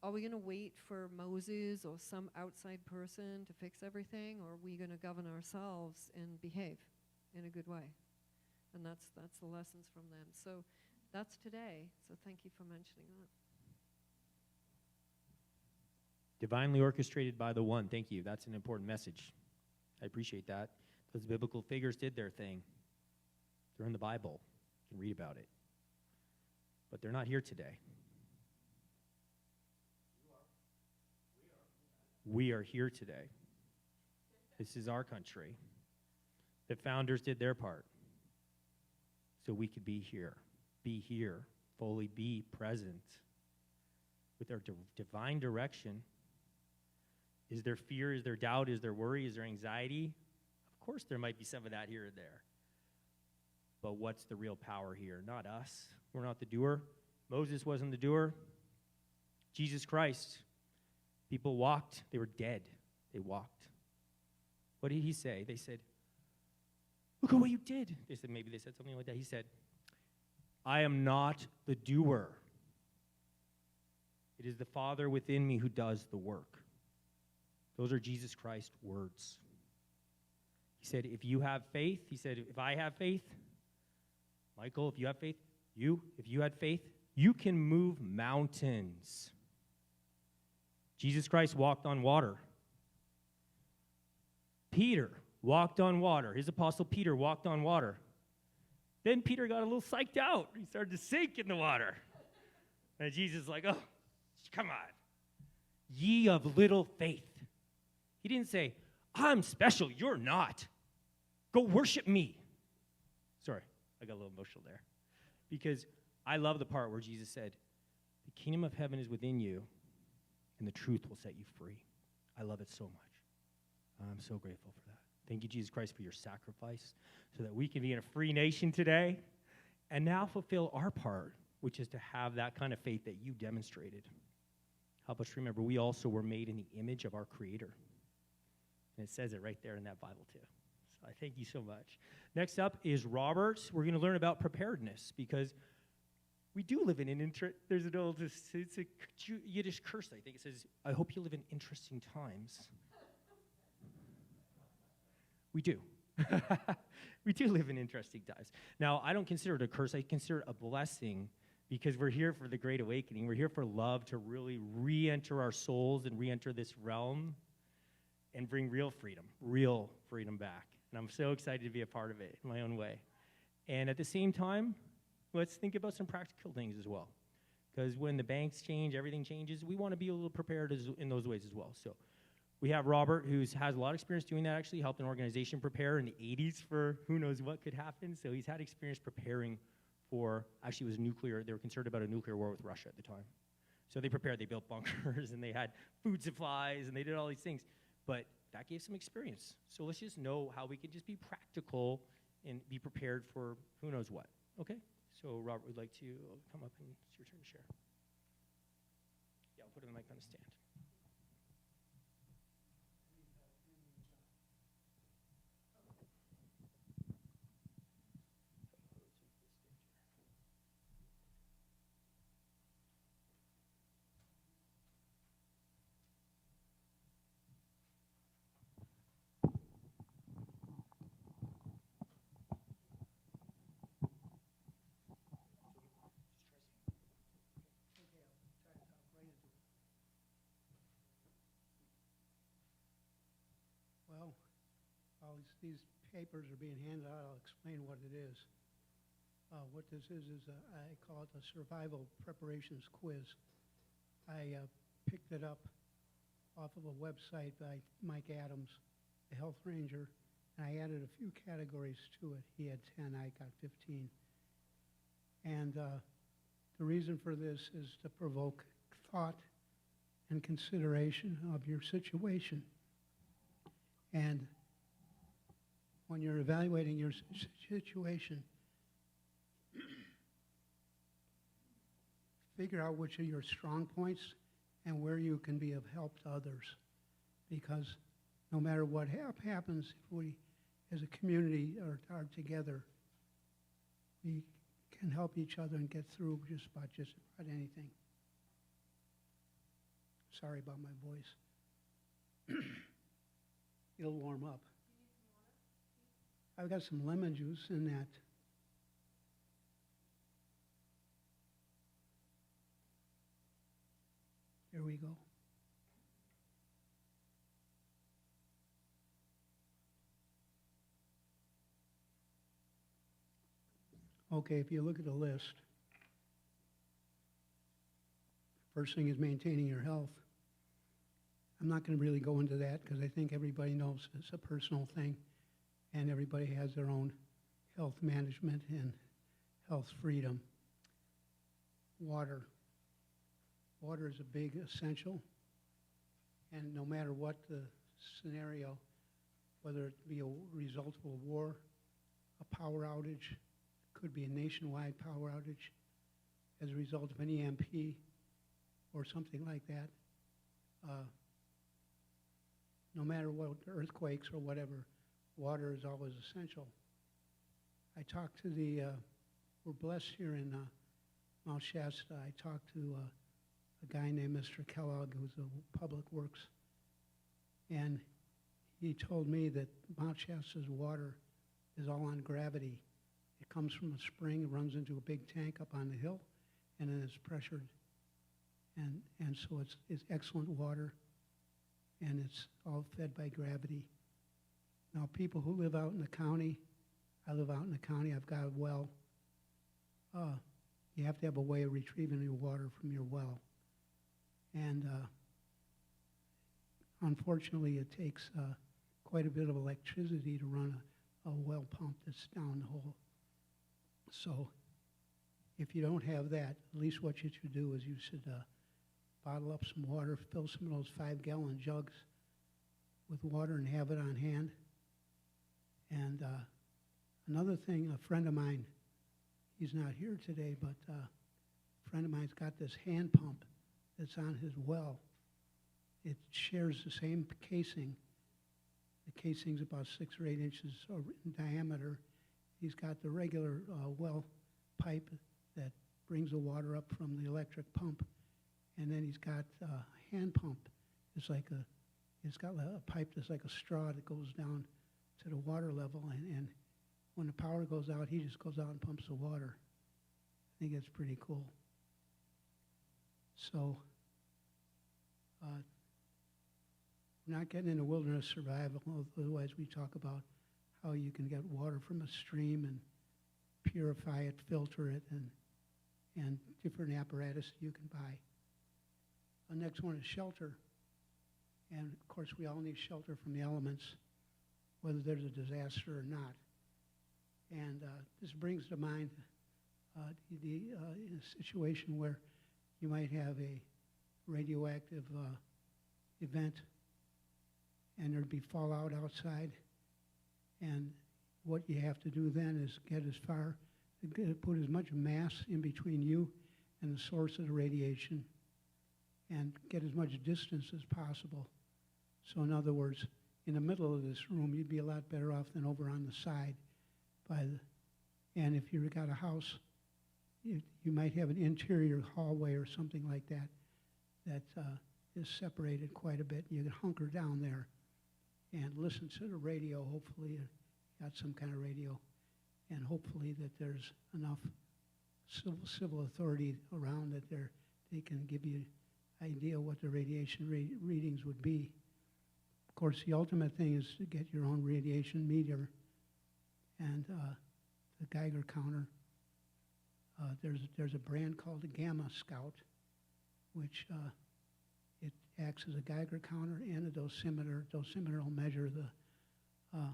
are we going to wait for Moses or some outside person to fix everything, or are we going to govern ourselves and behave in a good way? And that's the lessons from them. So that's today. So thank you for mentioning that. Divinely orchestrated by the one. Thank you. That's an important message. I appreciate that. Those biblical figures did their thing. They're in the Bible. You can read about it. But they're not here today. We are here today. This is our country. The founders did their part. So we could be here, fully be present with our divine direction. Is there fear? Is there doubt? Is there worry? Is there anxiety? Of course there might be some of that here and there. But what's the real power here? Not us. We're not the doer. Moses wasn't the doer. Jesus Christ. People walked. They were dead. They walked. What did he say? They said, look at what you did. Maybe they said something like that. He said, I am not the doer. It is the Father within me who does the work. Those are Jesus Christ's words. He said, if you have faith, he said, if I have faith, Michael, if you have faith, if you had faith, you can move mountains. Jesus Christ walked on water. Peter walked on water. His apostle Peter walked on water. Then Peter got a little psyched out. He started to sink in the water. And Jesus is like, oh, come on. Ye of little faith. He didn't say, I'm special, you're not. Go worship me. Sorry, I got a little emotional there. Because I love the part where Jesus said, the kingdom of heaven is within you, and the truth will set you free. I love it so much. I'm so grateful for that. Thank you, Jesus Christ, for your sacrifice so that we can be in a free nation today and now fulfill our part, which is to have that kind of faith that you demonstrated. Help us remember we also were made in the image of our Creator. And it says it right there in that Bible, too. So I thank you so much. Next up is Robert. We're going to learn about preparedness because we do live in an there's an old, it's a Yiddish curse, I think. It says, I hope you live in interesting times. We do. We do live in interesting times. Now, I don't consider it a curse. I consider it a blessing because we're here for the Great Awakening. We're here for love to really re-enter our souls and re-enter this realm and bring real freedom back. And I'm so excited to be a part of it in my own way. And at the same time, let's think about some practical things as well. Because when the banks change, everything changes, we want to be a little prepared in those ways as well. So we have Robert, who has a lot of experience doing that, actually helped an organization prepare in the 80s for who knows what could happen. So he's had experience preparing for, actually it was nuclear, they were concerned about a nuclear war with Russia at the time. So they prepared, they built bunkers, and they had food supplies, and they did all these things. But that gave some experience. So let's just know how we can just be practical and be prepared for who knows what. Okay? So Robert would like to come up, and it's your turn to share. Yeah, I'll put the mic on the stand. Well, these papers are being handed out. I'll explain what it is. What this is I call it the Survival Preparations Quiz. I picked it up off of a website by Mike Adams, the health ranger, and I added a few categories to it. He had 10, I got 15. And the reason for this is to provoke thought and consideration of your situation. And when you're evaluating your situation, figure out which are your strong points and where you can be of help to others. Because no matter what happens, if we as a community are together, we can help each other and get through just about anything. Sorry about my voice. It'll warm up. I've got some lemon juice in that Here we go. Okay, if you look at the list, first thing is maintaining your health. I'm not going to really go into that because I think everybody knows it's a personal thing and everybody has their own health management and health freedom. Water. Water is a big essential, and no matter what the scenario, whether it be a result of a war, a power outage, could be a nationwide power outage as a result of an EMP or something like that. No matter what, earthquakes or whatever, water is always essential. I talked to we're blessed here in Mount Shasta. I talked to a guy named Mr. Kellogg, who's a public works, and he told me that Mount Shasta's water is all on gravity. It comes from a spring, runs into a big tank up on the hill, and then it's pressured. And so it's excellent water, and it's all fed by gravity. Now, people who live out in the county, I live out in the county, I've got a well. You have to have a way of retrieving your water from your well. And unfortunately, it takes quite a bit of electricity to run a well pump that's down the hole. So if you don't have that, at least what you should do is you should bottle up some water, fill some of those 5-gallon jugs with water and have it on hand. And another thing, a friend of mine, he's not here today, but a friend of mine's got this hand pump that's on his well. It shares the same casing. The casing's about 6 or 8 inches in diameter. He's got the regular well pipe that brings the water up from the electric pump, and then he's got a hand pump. It's got a pipe that's like a straw that goes down to the water level, and when the power goes out, he just goes out and pumps the water. I think it's pretty cool. So we're not getting into wilderness survival, otherwise we talk about how you can get water from a stream and purify it, filter it, and different apparatus you can buy. The next one is shelter. And of course, we all need shelter from the elements, whether there's a disaster or not. And this brings to mind a situation where you might have a radioactive event and there'd be fallout outside. And what you have to do then is put as much mass in between you and the source of the radiation and get as much distance as possible. So in other words, in the middle of this room, you'd be a lot better off than over on the side. And if you've got a house, you might have an interior hallway or something like that that is separated quite a bit. You can hunker down there and listen to the radio. Hopefully you got some kind of radio, and hopefully that there's enough civil authority around that they can give you an idea what the radiation readings would be. Of course, the ultimate thing is to get your own radiation meter and the Geiger counter. There's a brand called the Gamma Scout, which it acts as a Geiger counter and a dosimeter. Dosimeter will measure the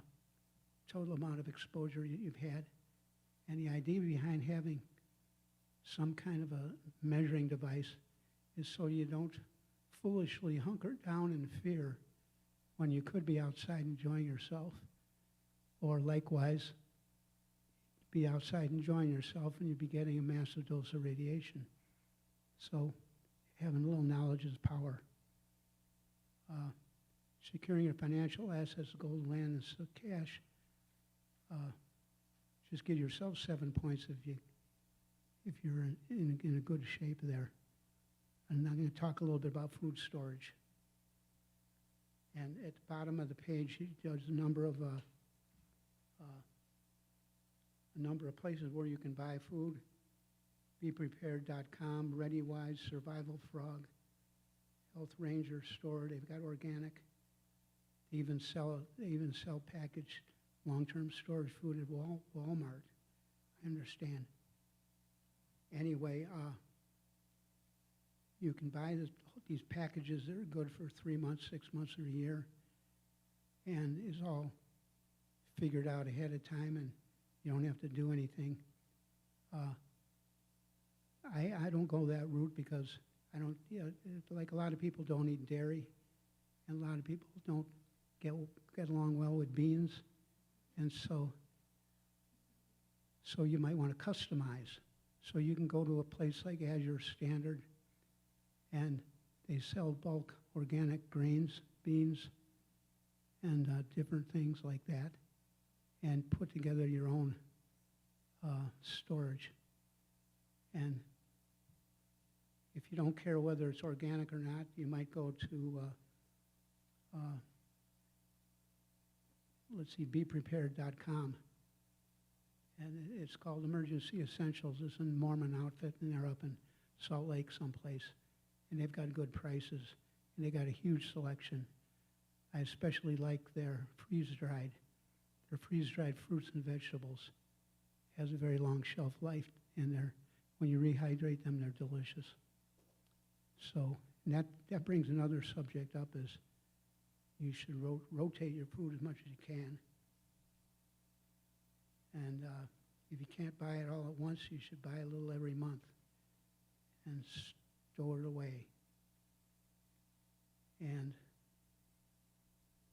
total amount of exposure you've had. And the idea behind having some kind of a measuring device is so you don't foolishly hunker down in fear when you could be outside enjoying yourself, or likewise be outside enjoying yourself and you'd be getting a massive dose of radiation. So having a little knowledge is power. Securing your financial assets, gold, land, and cash. Just give yourself 7 points if you're in a good shape there. And I'm going to talk a little bit about food storage. And at the bottom of the page, there's a number of places where you can buy food. BePrepared.com, ReadyWise, Survival Frog, Health Ranger store. They've got organic. They even sell packaged long-term storage food at Walmart. I understand. Anyway, you can buy these packages that are good for 3 months, 6 months, or a year, and it's all figured out ahead of time, and you don't have to do anything. I don't go that route because I don't, like a lot of people don't eat dairy, and a lot of people don't get along well with beans, and so you might want to customize. So you can go to a place like Azure Standard, and they sell bulk organic grains, beans, and different things like that, and put together your own storage. And if you don't care whether it's organic or not, you might go to, let's see, beprepared.com. And it's called Emergency Essentials. It's a Mormon outfit, and they're up in Salt Lake someplace. And they've got good prices, and they got a huge selection. I especially like their freeze-dried. Their freeze-dried fruits and vegetables has a very long shelf life, and when you rehydrate them, they're delicious. So that brings another subject up is you should rotate your food as much as you can. And if you can't buy it all at once, you should buy a little every month and store it away. And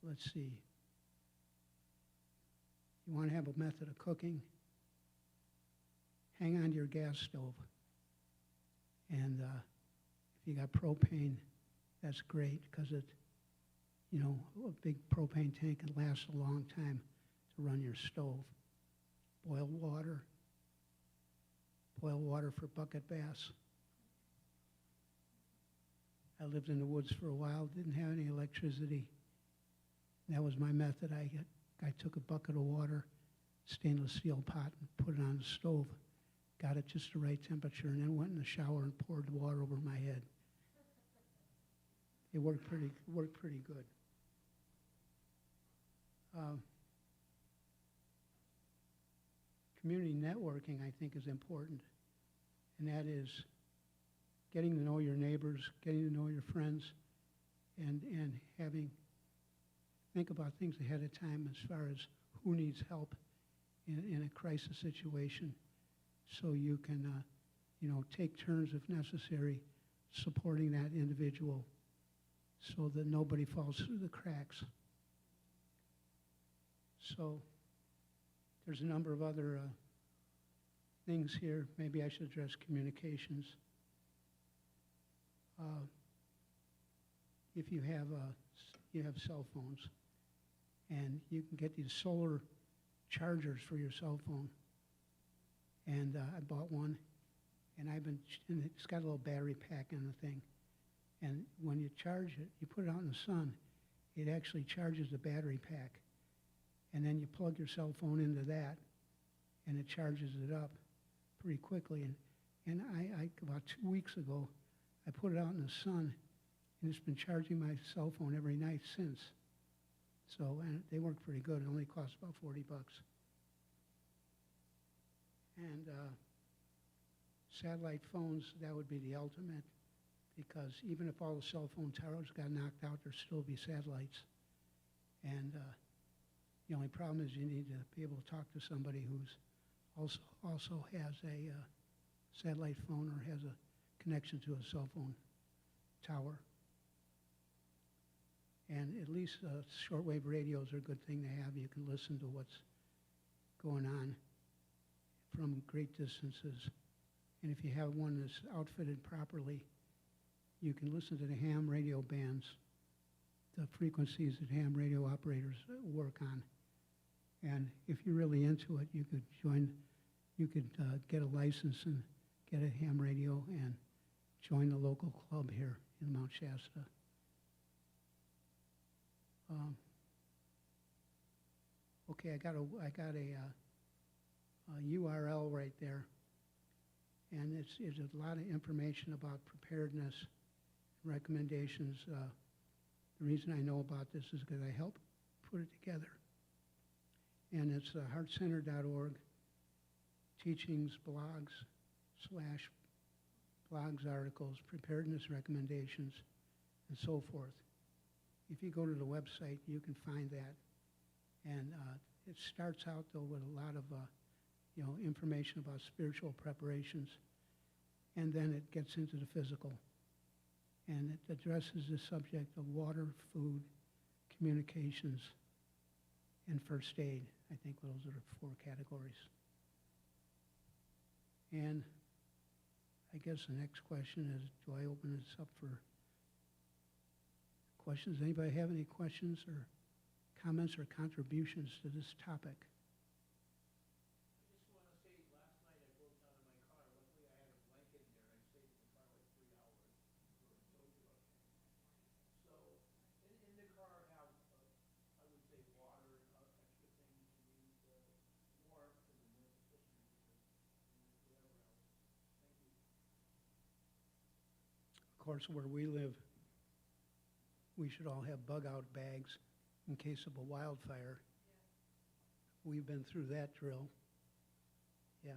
let's see. You want to have a method of cooking? Hang on to your gas stove. And if you got propane, that's great because a big propane tank can last a long time to run your stove. Boil water for bucket baths. I lived in the woods for a while, didn't have any electricity. That was my method. I took a bucket of water, stainless steel pot, and put it on the stove, got it just the right temperature, and then went in the shower and poured the water over my head. It worked pretty good. Community networking, I think, is important, and that is getting to know your neighbors, getting to know your friends, and think about things ahead of time as far as who needs help in a crisis situation, so you can, take turns if necessary, supporting that individual, so that nobody falls through the cracks. So there's a number of other things here. Maybe I should address communications. If you have cell phones, and you can get these solar chargers for your cell phone. And I bought one, and it's got a little battery pack in the thing. And when you charge it, you put it out in the sun, it actually charges the battery pack. And then you plug your cell phone into that, and it charges it up pretty quickly. And I about 2 weeks ago, I put it out in the sun, and it's been charging my cell phone every night since. So, and they work pretty good. It only costs about $40. And satellite phones, that would be the ultimate, because even if all the cell phone towers got knocked out, there'd still be satellites. And the only problem is you need to be able to talk to somebody who's also has a satellite phone or has a connection to a cell phone tower. And at least shortwave radios are a good thing to have. You can listen to what's going on from great distances. And if you have one that's outfitted properly, you can listen to the ham radio bands, the frequencies that ham radio operators work on. And if you're really into it, you could get a license and get a ham radio and join the local club here in Mount Shasta. Okay, I got a URL right there, and it's a lot of information about preparedness, recommendations. The reason I know about this is because I helped put it together. And it's heartcenter.org, teachings, blogs, /blogs, articles, preparedness recommendations, and so forth. If you go to the website, you can find that. And it starts out, though, with a lot of information about spiritual preparations, and then it gets into the physical. And it addresses the subject of water, food, communications, and first aid. I think those are the 4 categories. And I guess the next question is, do I open this up for questions? Anybody have any questions or comments or contributions to this topic? Of course, where we live, we should all have bug-out bags in case of a wildfire. We've been through that drill. Yeah.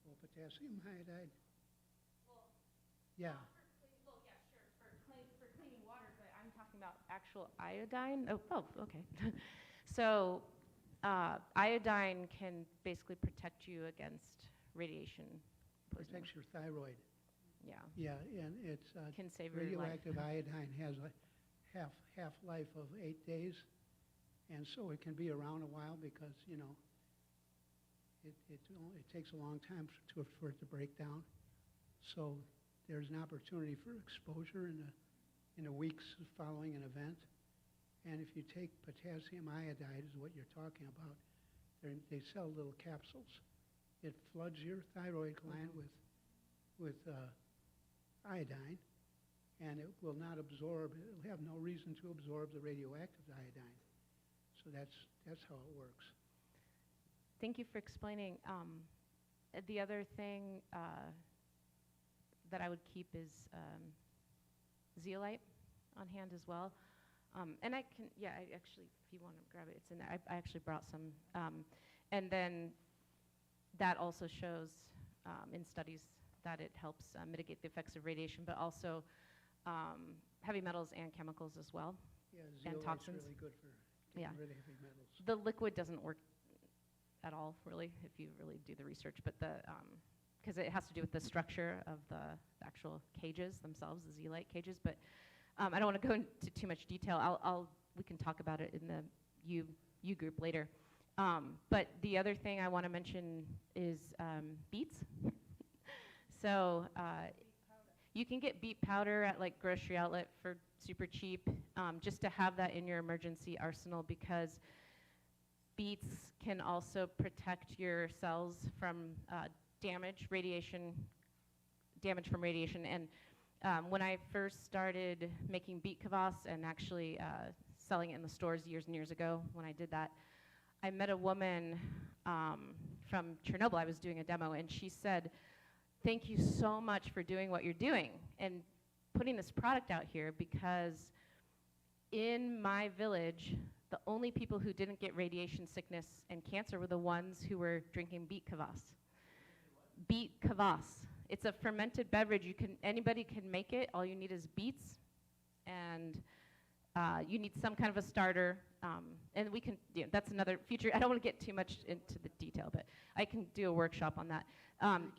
Well, potassium iodide? Yeah. For cleaning water, but I'm talking about actual iodine. Oh, okay. So iodine can basically protect you against radiation poisoning. Protects your thyroid. Yeah. Yeah, and it's can save your life. radioactive iodine has a half-life of 8 days, and so it can be around a while because it takes a long time for it to break down. So there's an opportunity for exposure in the weeks following an event. And if you take potassium iodide, is what you're talking about, they sell little capsules. It floods your thyroid gland with iodine, and it will not absorb. It'll have no reason to absorb the radioactive iodine. So that's how it works. Thank you for explaining. The other thing that I would keep is zeolite on hand as well. And I can, I actually, if you want to grab it, it's in there. I actually brought some. And then that also shows in studies that it helps mitigate the effects of radiation, but also heavy metals and chemicals as well, Yeah, and zeolite's toxins. really good for getting rid of heavy metals. The liquid doesn't work at all, really, if you really do the research, but because it has to do with the structure of the actual cages themselves, the zeolite cages, but I don't want to go into too much detail. We can talk about it in the U group later. But the other thing I want to mention is beets. So you can get beet powder at like grocery outlet for super cheap, just to have that in your emergency arsenal, because beets can also protect your cells from damage from radiation. And when I first started making beet kvass and actually selling it in the stores years and years ago, when I did that, I met a woman from Chernobyl. I was doing a demo, and she said, "Thank you so much for doing what you're doing and putting this product out here, because in my village, the only people who didn't get radiation sickness and cancer were the ones who were drinking beet kvass." Beet kvass. It's a fermented beverage. Anybody can make it. All you need is beets, and you need some kind of a starter. And we can, that's another feature. I don't want to get too much into the detail, but I can do a workshop on that.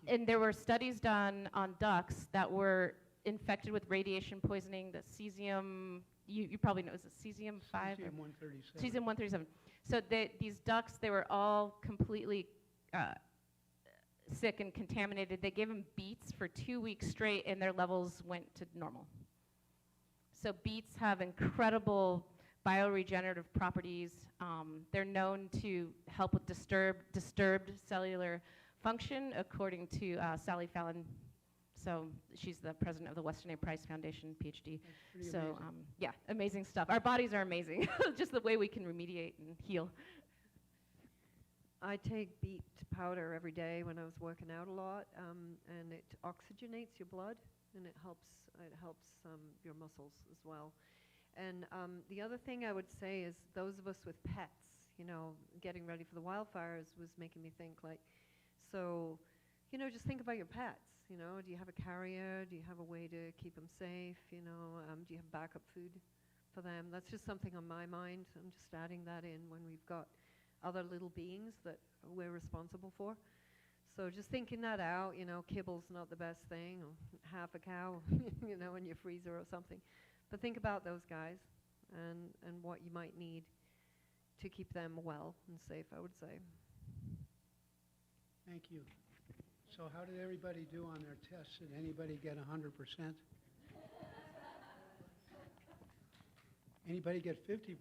And there were studies done on ducks that were infected with radiation poisoning, the cesium, you probably know, is it cesium-5? Cesium-137. Cesium-137. So these ducks, they were all completely sick and contaminated. They gave them beets for 2 weeks straight, and their levels went to normal. So beets have incredible bioregenerative properties. They're known to help with disturbed cellular function, according to Sally Fallon. So she's the president of the Weston A. Price Foundation, PhD. So amazing. yeah, amazing stuff. Our bodies are amazing, just the way we can remediate and heal. I take beet powder every day when I was working out a lot, and it oxygenates your blood, and it helps your muscles as well. And the other thing I would say is those of us with pets, you know, getting ready for the wildfires was making me think like, so, you know, just think about your pets. You know, do you have a carrier? Do you have a way to keep them safe? You know, do you have backup food for them? That's just something on my mind. I'm just adding that in when we've got other little beings that we're responsible for. So just thinking that out, you know, kibble's not the best thing, or half a cow, you know, in your freezer or something. But think about those guys and what you might need to keep them well and safe, I would say. Thank you. So how did everybody do on their tests? Did anybody get 100%? Anybody get 50%?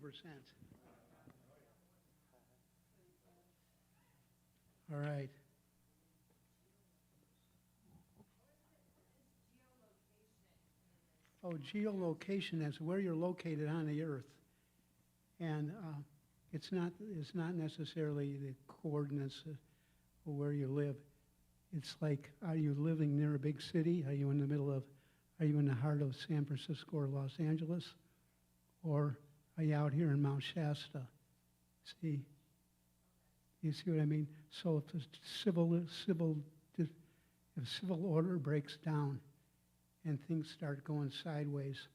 All right. Oh, geolocation is where you're located on the earth. And it's not necessarily the coordinates of where you live. It's like, are you living near a big city? Are you in the heart of San Francisco or Los Angeles? Or are you out here in Mount Shasta? See? You see what I mean? So if the civil order breaks down and things start going sideways,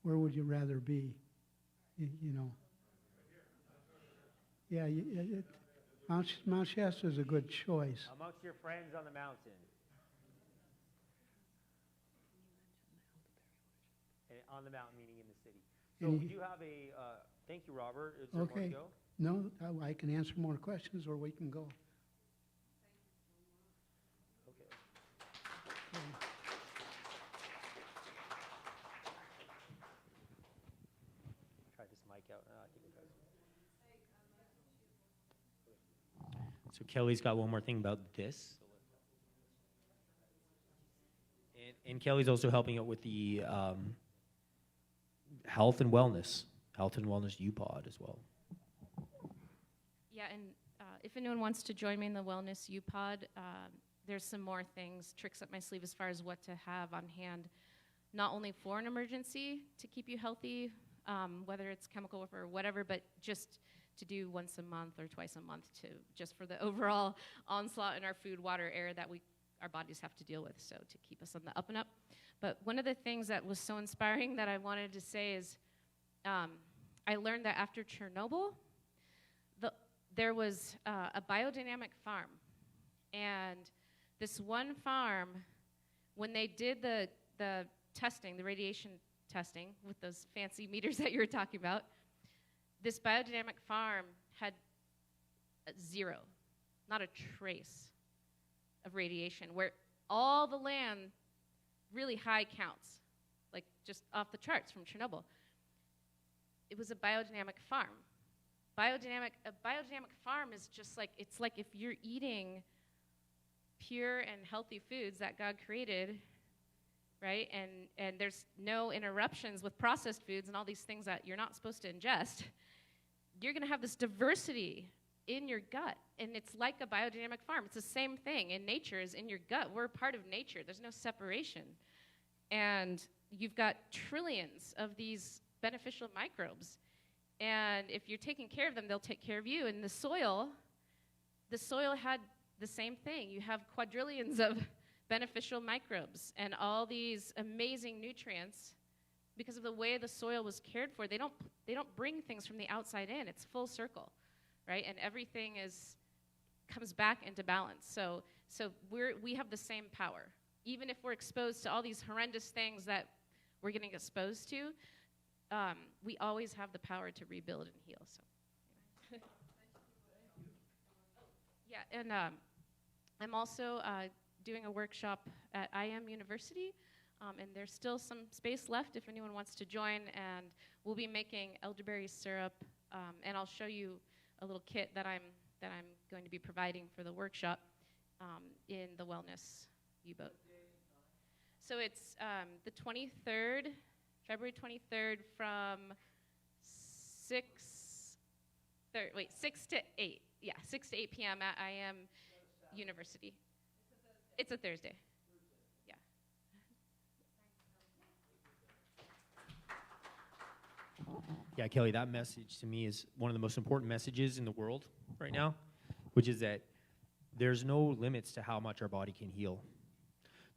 where would you rather be? You know? Yeah, Mount Shasta is a good choice. Amongst your friends on the mountain. And on the mountain, meaning in the city. So we do have a, thank you, Robert. Is there more to go? No, I can answer more questions or we can go. Okay. Try this mic out. I think it does. So Kelly's got one more thing about this. And Kelly's also helping out with the health and wellness U-Pod as well. Yeah, and if anyone wants to join me in the Wellness U-Pod, there's some more things, tricks up my sleeve as far as what to have on hand, not only for an emergency to keep you healthy, whether it's chemical warfare or whatever, but just to do once a month or twice a month just for the overall onslaught in our food, water, air that our bodies have to deal with, so to keep us on the up and up. But one of the things that was so inspiring that I wanted to say is I learned that after Chernobyl, there was a biodynamic farm. And this one farm, when they did the testing, the radiation testing with those fancy meters that you were talking about, this biodynamic farm had zero, not a trace of radiation, where all the land, really high counts, like just off the charts from Chernobyl. It was a biodynamic farm. A biodynamic farm is just like, it's like if you're eating pure and healthy foods that God created, right? And there's no interruptions with processed foods and all these things that you're not supposed to ingest. You're gonna have this diversity in your gut, and it's like a biodynamic farm. It's the same thing in nature is in your gut. We're part of nature. There's no separation. And you've got trillions of these beneficial microbes. And if you're taking care of them, they'll take care of you. And the soil had the same thing. You have quadrillions of beneficial microbes and all these amazing nutrients because of the way the soil was cared for. They don't bring things from the outside in. It's full circle, right? And everything comes back into balance. So we have the same power. Even if we're exposed to all these horrendous things that we're getting exposed to, we always have the power to rebuild and heal. So, yeah, and I'm also doing a workshop at IM University, and there's still some space left if anyone wants to join. And we'll be making elderberry syrup, and I'll show you a little kit that I'm going to be providing for the workshop in the Wellness U-Boat. So it's the 23rd. February 23rd from 6 to 8. 6 to 8 p.m. at IM University. It's a Thursday. Yeah. Yeah, Kelly, that message to me is one of the most important messages in the world right now, which is that there's no limits to how much our body can heal.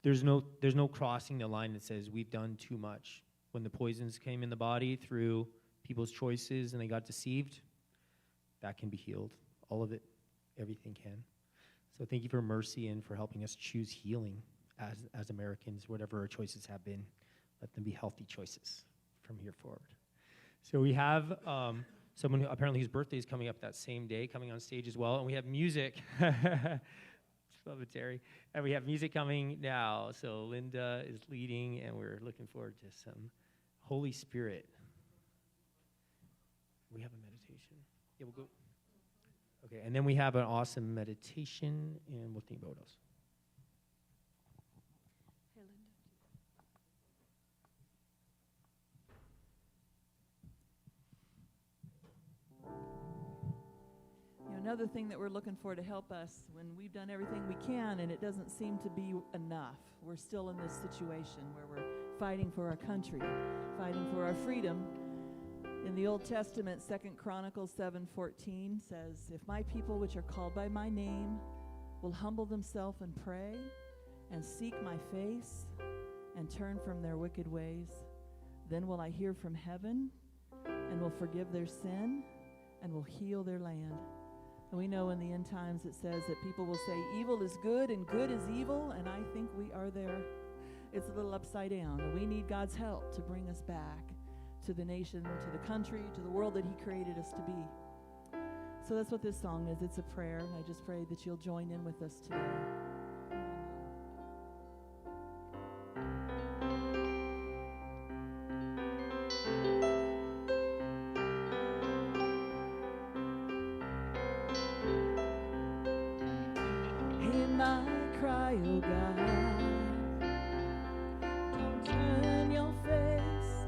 There's no crossing the line that says we've done too much. When the poisons came in the body through people's choices and they got deceived, that can be healed. All of it, everything can. So thank you for mercy and for helping us choose healing as Americans, whatever our choices have been. Let them be healthy choices from here forward. So we have someone who apparently whose birthday is coming up that same day, coming on stage as well, and we have music. Love it, Terry. And we have music coming now. So Linda is leading, and we're looking forward to some Holy Spirit. We have a meditation. Yeah, we'll go. Okay, and then we have an awesome meditation, and we'll think about us. Another thing that we're looking for to help us when we've done everything we can and it doesn't seem to be enough. We're still in this situation where we're fighting for our country, fighting for our freedom. In the Old Testament, 2 Chronicles 7:14 says, "If my people which are called by my name will humble themselves and pray and seek my face and turn from their wicked ways, then will I hear from heaven and will forgive their sin and will heal their land." And we know in the end times it says that people will say evil is good and good is evil, and I think we are there. It's a little upside down, and we need God's help to bring us back to the nation, to the country, to the world that he created us to be. So that's what this song is. It's a prayer, and I just pray that you'll join in with us today. Oh God, don't turn your face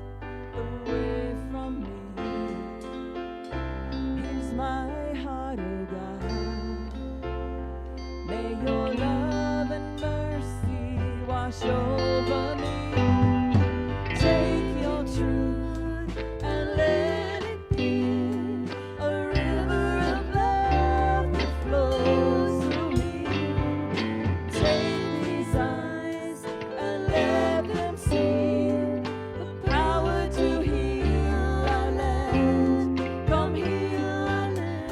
away from me. Here's my heart, oh God. May your love and mercy wash over me. Take your truth and let it be a river of love that flows through me. Take these eyes and let them see the power to heal our land. Come heal our land.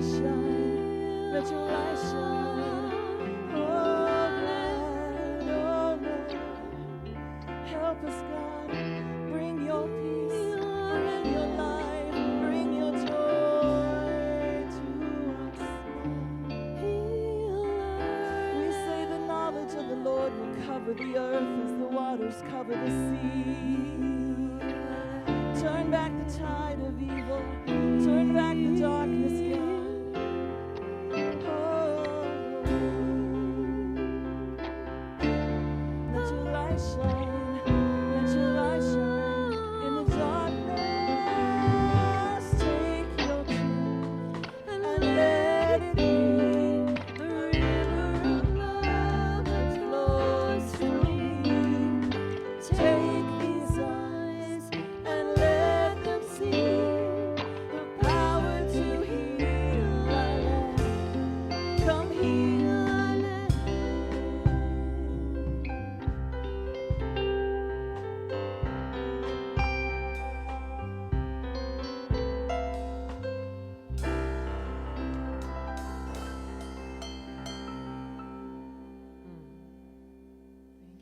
shine. Let your light shine. Oh, Lord, oh, Lord. Help us, God. Bring your peace. Bring your life. Bring your joy to us. We say the knowledge of the Lord will cover the earth as the waters cover the sea. Turn back the tide of evil. Turn back the darkness, God. Oh, let your light shine. Let your light shine in the darkness. Take your truth and let it be the river of love that flows through me. Take these eyes and let them see the power to heal our land. Come heal our land. Thank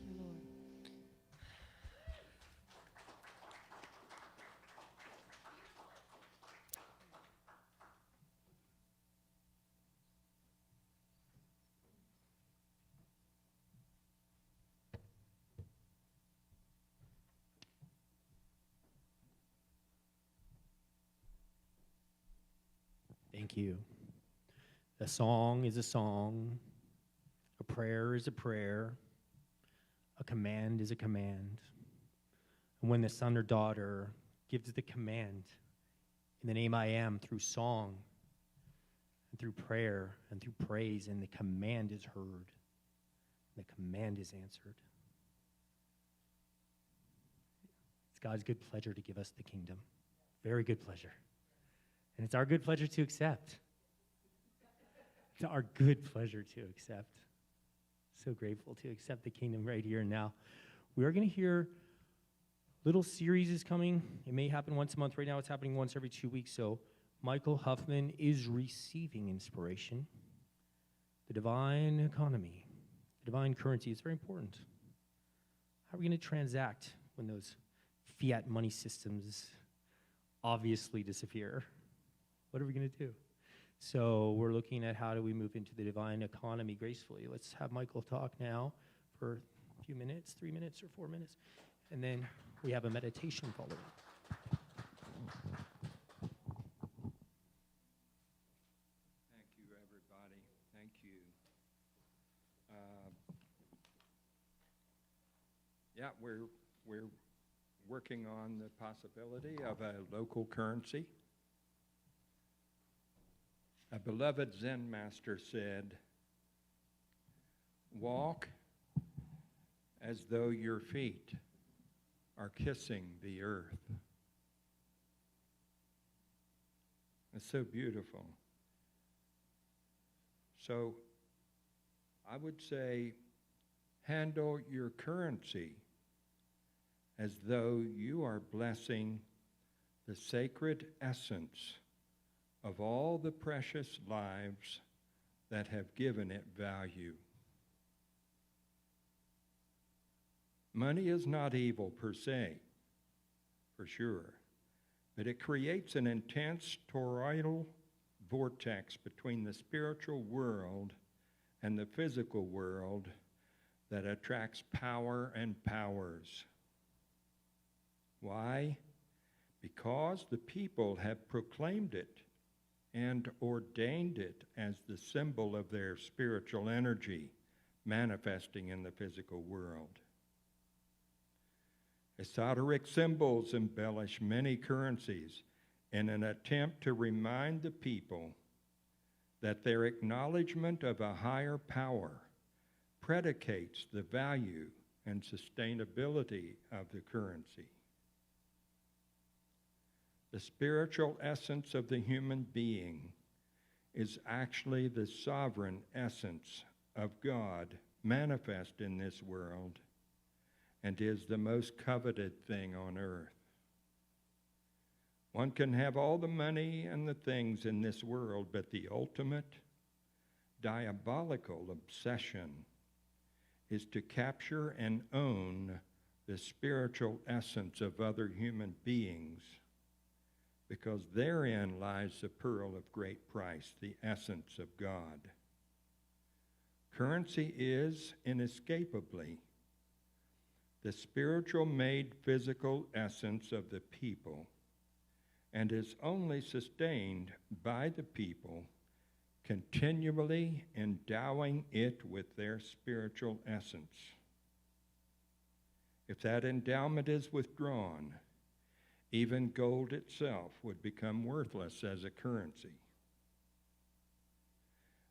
you, Lord. Thank you. A song is a song. A prayer is a prayer. A command is a command. And when the son or daughter gives the command in the name I am through song and through prayer and through praise, and the command is heard, the command is answered. It's God's good pleasure to give us the kingdom. Very good pleasure. And it's our good pleasure to accept. It's our good pleasure to accept. So grateful to accept the kingdom right here and now. We are going to hear little series is coming. It may happen once a month. Right now it's happening once every 2 weeks. So Michael Huffman is receiving inspiration. The divine economy, the divine currency is very important. How are we going to transact when those fiat money systems obviously disappear? What are we going to do? So we're looking at how do we move into the divine economy gracefully. Let's have Michael talk now for a few minutes, 3 minutes or 4 minutes, and then we have a meditation following. Thank you, everybody. Thank you. Yeah, we're working on the possibility of a local currency. A beloved Zen master said, "Walk as though your feet are kissing the earth." It's so beautiful. So I would say handle your currency as though you are blessing the sacred essence of all the precious lives that have given it value. Money is not evil per se, for sure, but it creates an intense toroidal vortex between the spiritual world and the physical world that attracts power and powers. Why? Because the people have proclaimed it and ordained it as the symbol of their spiritual energy manifesting in the physical world. Esoteric symbols embellish many currencies in an attempt to remind the people that their acknowledgement of a higher power predicates the value and sustainability of the currency. The spiritual essence of the human being is actually the sovereign essence of God manifest in this world and is the most coveted thing on earth. One can have all the money and the things in this world, but the ultimate diabolical obsession is to capture and own the spiritual essence of other human beings, because therein lies the pearl of great price, the essence of God. Currency is inescapably the spiritual made physical essence of the people, and is only sustained by the people continually endowing it with their spiritual essence. If that endowment is withdrawn, even gold itself would become worthless as a currency.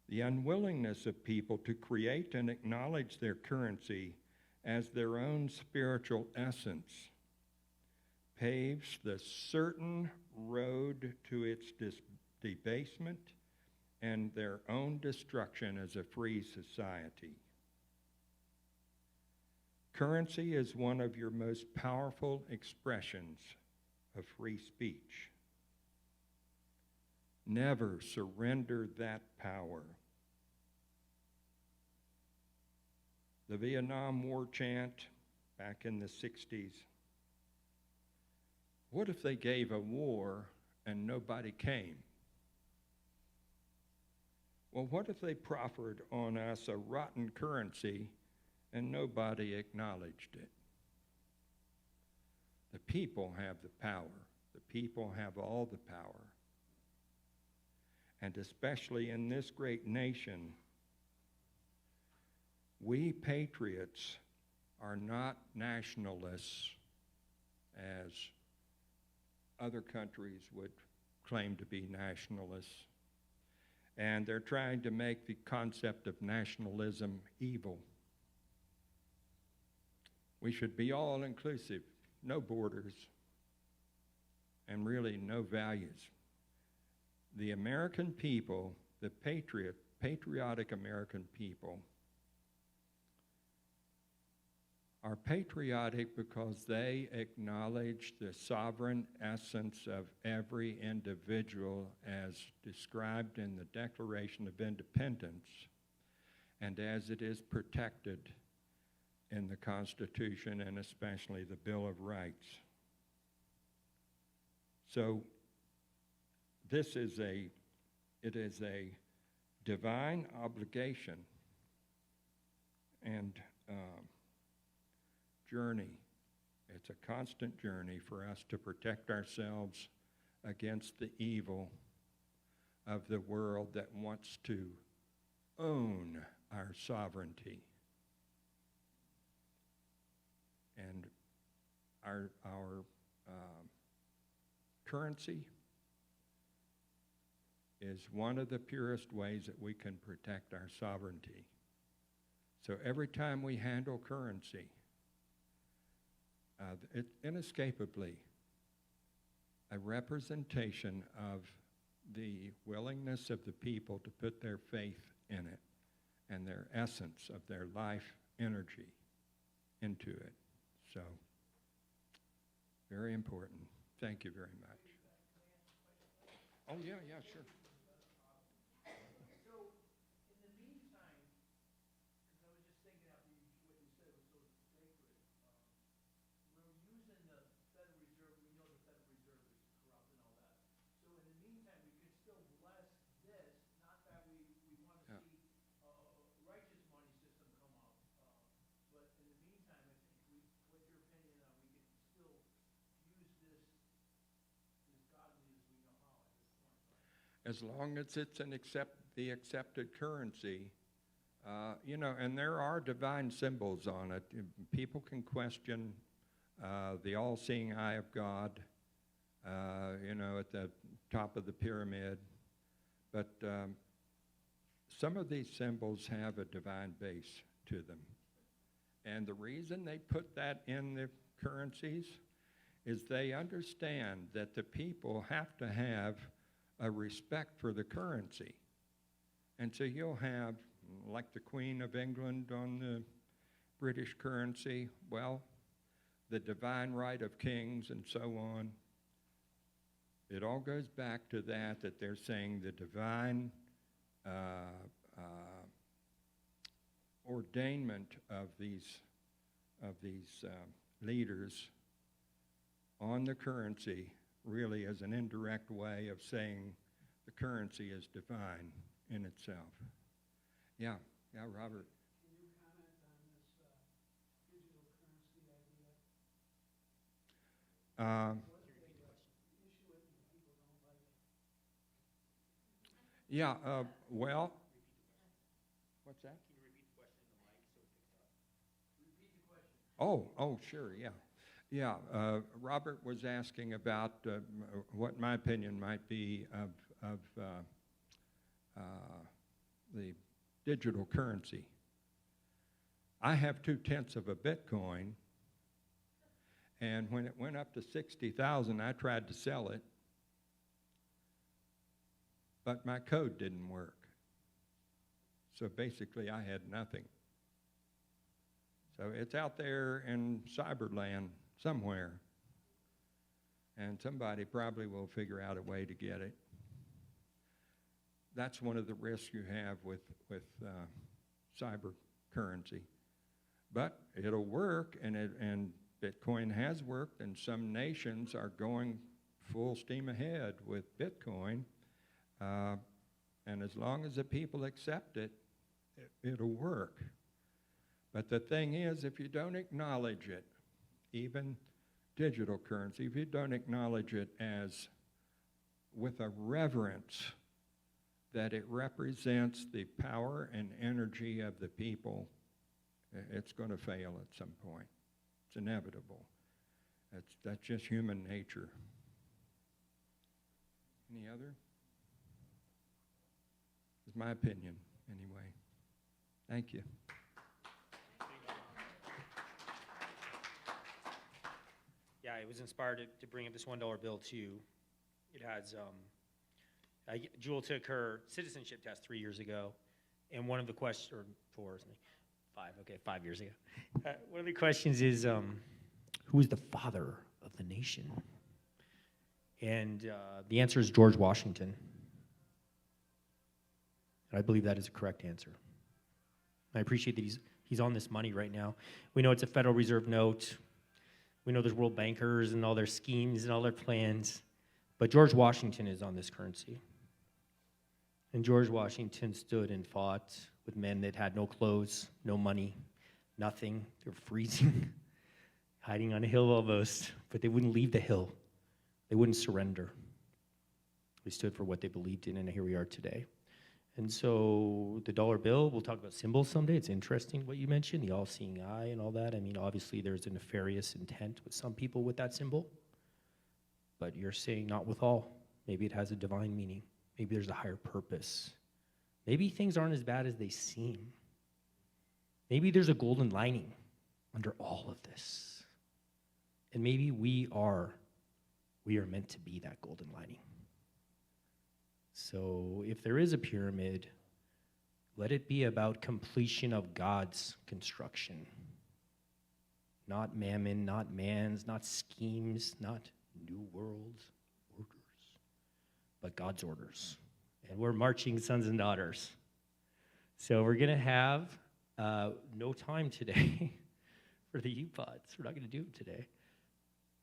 The unwillingness of people to create and acknowledge their currency as their own spiritual essence paves the certain road to its debasement and their own destruction as a free society. Currency is one of your most powerful expressions of free speech. Never surrender that power. The Vietnam War chant back in the 60s. What if they gave a war and nobody came? Well, what if they proffered on us a rotten currency and nobody acknowledged it? The people have the power. The people have all the power. And especially in this great nation, we patriots are not nationalists as other countries would claim to be nationalists. And they're trying to make the concept of nationalism evil. We should be all inclusive, no borders, and really no values. The American people, the patriotic American people, are patriotic because they acknowledge the sovereign essence of every individual as described in the Declaration of Independence and as it is protected in the Constitution and especially the Bill of Rights. So it is a divine obligation and journey. It's a constant journey for us to protect ourselves against the evil of the world that wants to own our sovereignty. And our currency is one of the purest ways that we can protect our sovereignty. So every time we handle currency, it's inescapably a representation of the willingness of the people to put their faith in it and their essence of their life energy into it. So, very important. Thank you very much. Oh, yeah, sure. As long as it's the accepted currency, and there are divine symbols on it. People can question the all-seeing eye of God, at the top of the pyramid. But some of these symbols have a divine base to them. And the reason they put that in the currencies is they understand that the people have to have a respect for the currency. And so you'll have, like the Queen of England on the British currency, well, the divine right of kings and so on. it all goes back to that they're saying the divine ordainment of these leaders on the currency really is an indirect way of saying the currency is divine in itself. Yeah, Robert. Can you comment on this digital currency idea? Yeah, well, what's that? Can you repeat the question in the mic so it picks up? Repeat the question. Oh, sure, yeah. Yeah, Robert was asking about what my opinion might be of the digital currency. I have 2/10 of a Bitcoin, and when it went up to 60,000, I tried to sell it, but my code didn't work. So basically, I had nothing. So it's out there in cyberland somewhere, and somebody probably will figure out a way to get it. That's one of the risks you have with cyber currency. But it'll work, and Bitcoin has worked, and some nations are going full steam ahead with Bitcoin. And as long as the people accept it, it'll work. But the thing is, if you don't acknowledge it, even digital currency, if you don't acknowledge it as with a reverence that it represents the power and energy of the people, it's going to fail at some point. It's inevitable. That's just human nature. Any other? It's my opinion, anyway. Thank you. Yeah, I was inspired to bring up this $1 bill too. It has, Jewel took her citizenship test 3 years ago, and one of the questions, or 4, isn't it? 5 years ago. One of the questions is, who is the father of the nation? And the answer is George Washington. And I believe that is a correct answer. I appreciate that he's on this money right now. We know it's a Federal Reserve note. We know there's world bankers and all their schemes and all their plans. But George Washington is on this currency. And George Washington stood and fought with men that had no clothes, no money, nothing. They were freezing, hiding on a hill almost. But they wouldn't leave the hill. They wouldn't surrender. They stood for what they believed in, and here we are today. And so the dollar bill, we'll talk about symbols someday. It's interesting what you mentioned, the all-seeing eye and all that. I mean, obviously there's a nefarious intent with some people with that symbol. But you're saying not with all. Maybe it has a divine meaning. Maybe there's a higher purpose. Maybe things aren't as bad as they seem. Maybe there's a golden lining under all of this. And maybe we are meant to be that golden lining. So if there is a pyramid, let it be about completion of God's construction. Not mammon, not man's, not schemes, not new world orders, but God's orders. And we're marching sons and daughters. So we're going to have no time today for the U-Pods. We're not going to do them today.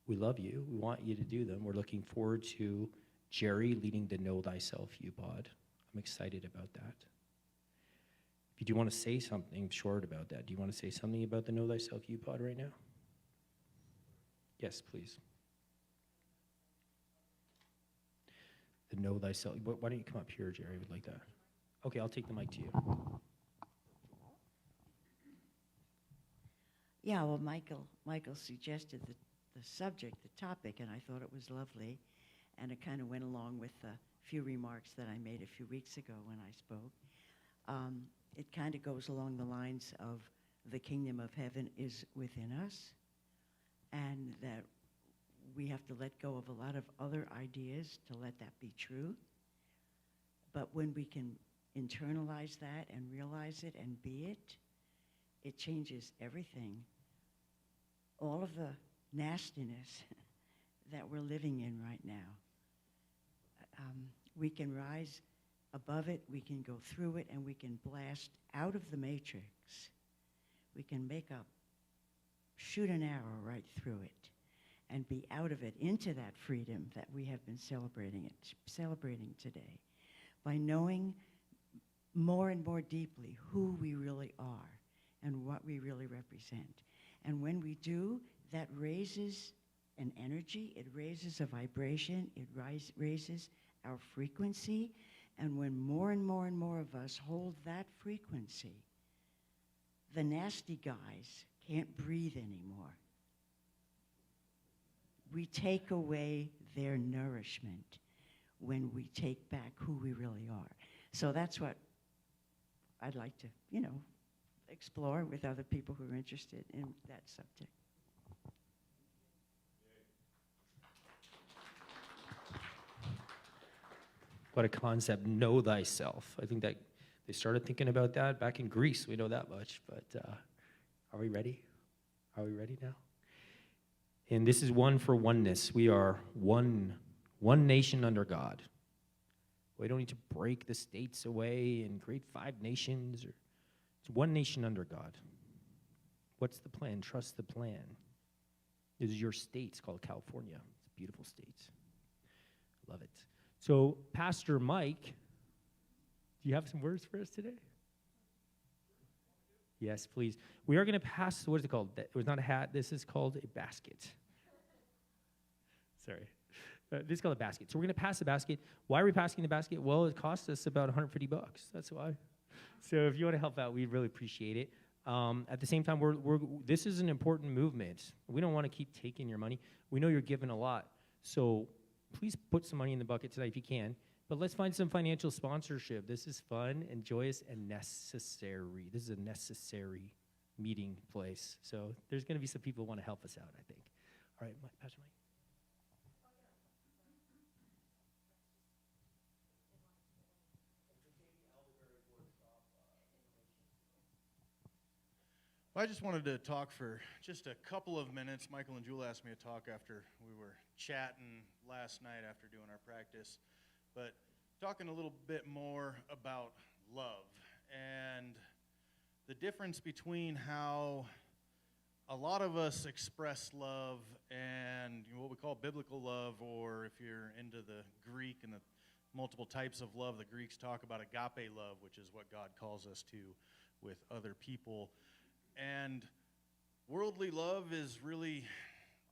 We love you. We want you to do them. We're looking forward to Jerry leading the Know Thyself U-Pod. I'm excited about that. If you do want to say something short about that, do you want to say something about the Know Thyself U-Pod right now? Yes, please. The Know Thyself. Why don't you come up here, Jerry? I would like that. Okay, I'll take the mic to you. Yeah, well, Michael suggested the subject, the topic, and I thought it was lovely. And it kind of went along with a few remarks that I made a few weeks ago when I spoke. It kind of goes along the lines of the kingdom of heaven is within us, and that we have to let go of a lot of other ideas to let that be true. But when we can internalize that and realize it and be it, it changes everything. All of the nastiness that we're living in right now we can rise above it, we can go through it, and we can blast out of the matrix. We can shoot an arrow right through it and be out of it into that freedom that we have been celebrating today by knowing more and more deeply who we really are and what we really represent. And when we do, that raises an energy, it raises a vibration, it raises our frequency, and when more and more and more of us hold that frequency, the nasty guys can't breathe anymore. We take away their nourishment when we take back who we really are. So that's what I'd like to, explore with other people who are interested in that subject. What a concept, know thyself. I think that they started thinking about that back in Greece. We know that much, but are we ready? Are we ready now? And this is one for oneness. We are one nation under God. We don't need to break the states away and create 5 nations. It's one nation under God. What's the plan? Trust the plan. This is your state. It's called California. It's a beautiful state. Love it. So, Pastor Mike, do you have some words for us today? Yes, please. We are going to pass, what is it called? It was not a hat. This is called a basket. Sorry. This is called a basket. So we're going to pass the basket. Why are we passing the basket? Well, it cost us about $150. That's why. So if you want to help out, we'd really appreciate it. At the same time, this is an important movement. We don't want to keep taking your money. We know you're giving a lot. So please put some money in the bucket tonight if you can. But let's find some financial sponsorship. This is fun and joyous and necessary. This is a necessary meeting place. So there's going to be some people who want to help us out, I think. All right, Pastor Mike. Well, I just wanted to talk for just a couple of minutes. Michael and Jewel asked me to talk after we were chatting last night after doing our practice. But talking a little bit more about love and the difference between how a lot of us express love and what we call biblical love, or if you're into the Greek and the multiple types of love, the Greeks talk about agape love, which is what God calls us to with other people. And worldly love is really,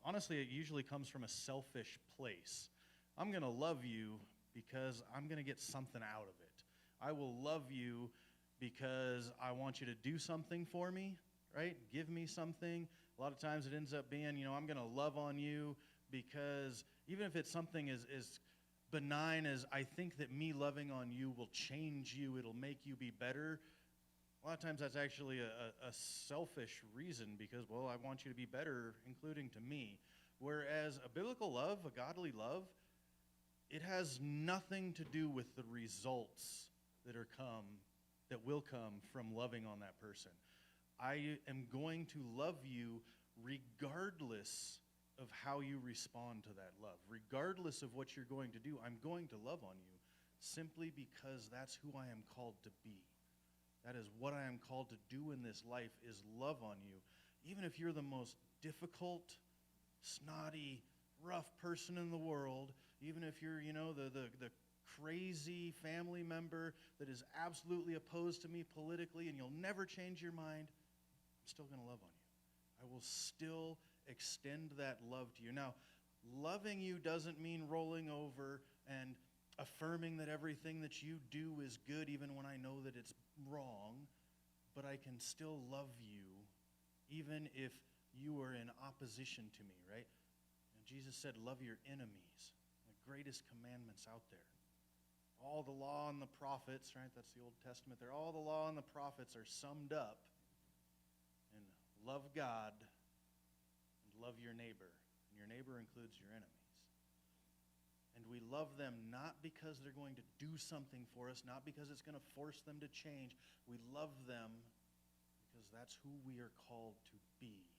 honestly, it usually comes from a selfish place. I'm going to love you because I'm going to get something out of it. I will love you because I want you to do something for me, right? Give me something. A lot of times it ends up being, I'm going to love on you because even if it's something as benign as I think that me loving on you will change you, it'll make you be better. A lot of times that's actually a selfish reason because, well, I want you to be better, including to me. Whereas a biblical love, a godly love, it has nothing to do with the results that will come from loving on that person. I am going to love you regardless of how you respond to that love. Regardless of what you're going to do, I'm going to love on you simply because that's who I am called to be. That is what I am called to do in this life, is love on you. Even if you're the most difficult, snotty, rough person in the world, even if you're, the crazy family member that is absolutely opposed to me politically and you'll never change your mind, I'm still going to love on you. I will still extend that love to you. Now, loving you doesn't mean rolling over and affirming that everything that you do is good even when I know that it's wrong, but I can still love you even if you are in opposition to me, right? And Jesus said, love your enemies, the greatest commandments out there. All the law and the prophets, right? That's the Old Testament there. All the law and the prophets are summed up in love God and love your neighbor. And your neighbor includes your enemy. And we love them not because they're going to do something for us, not because it's going to force them to change. We love them because that's who we are called to be.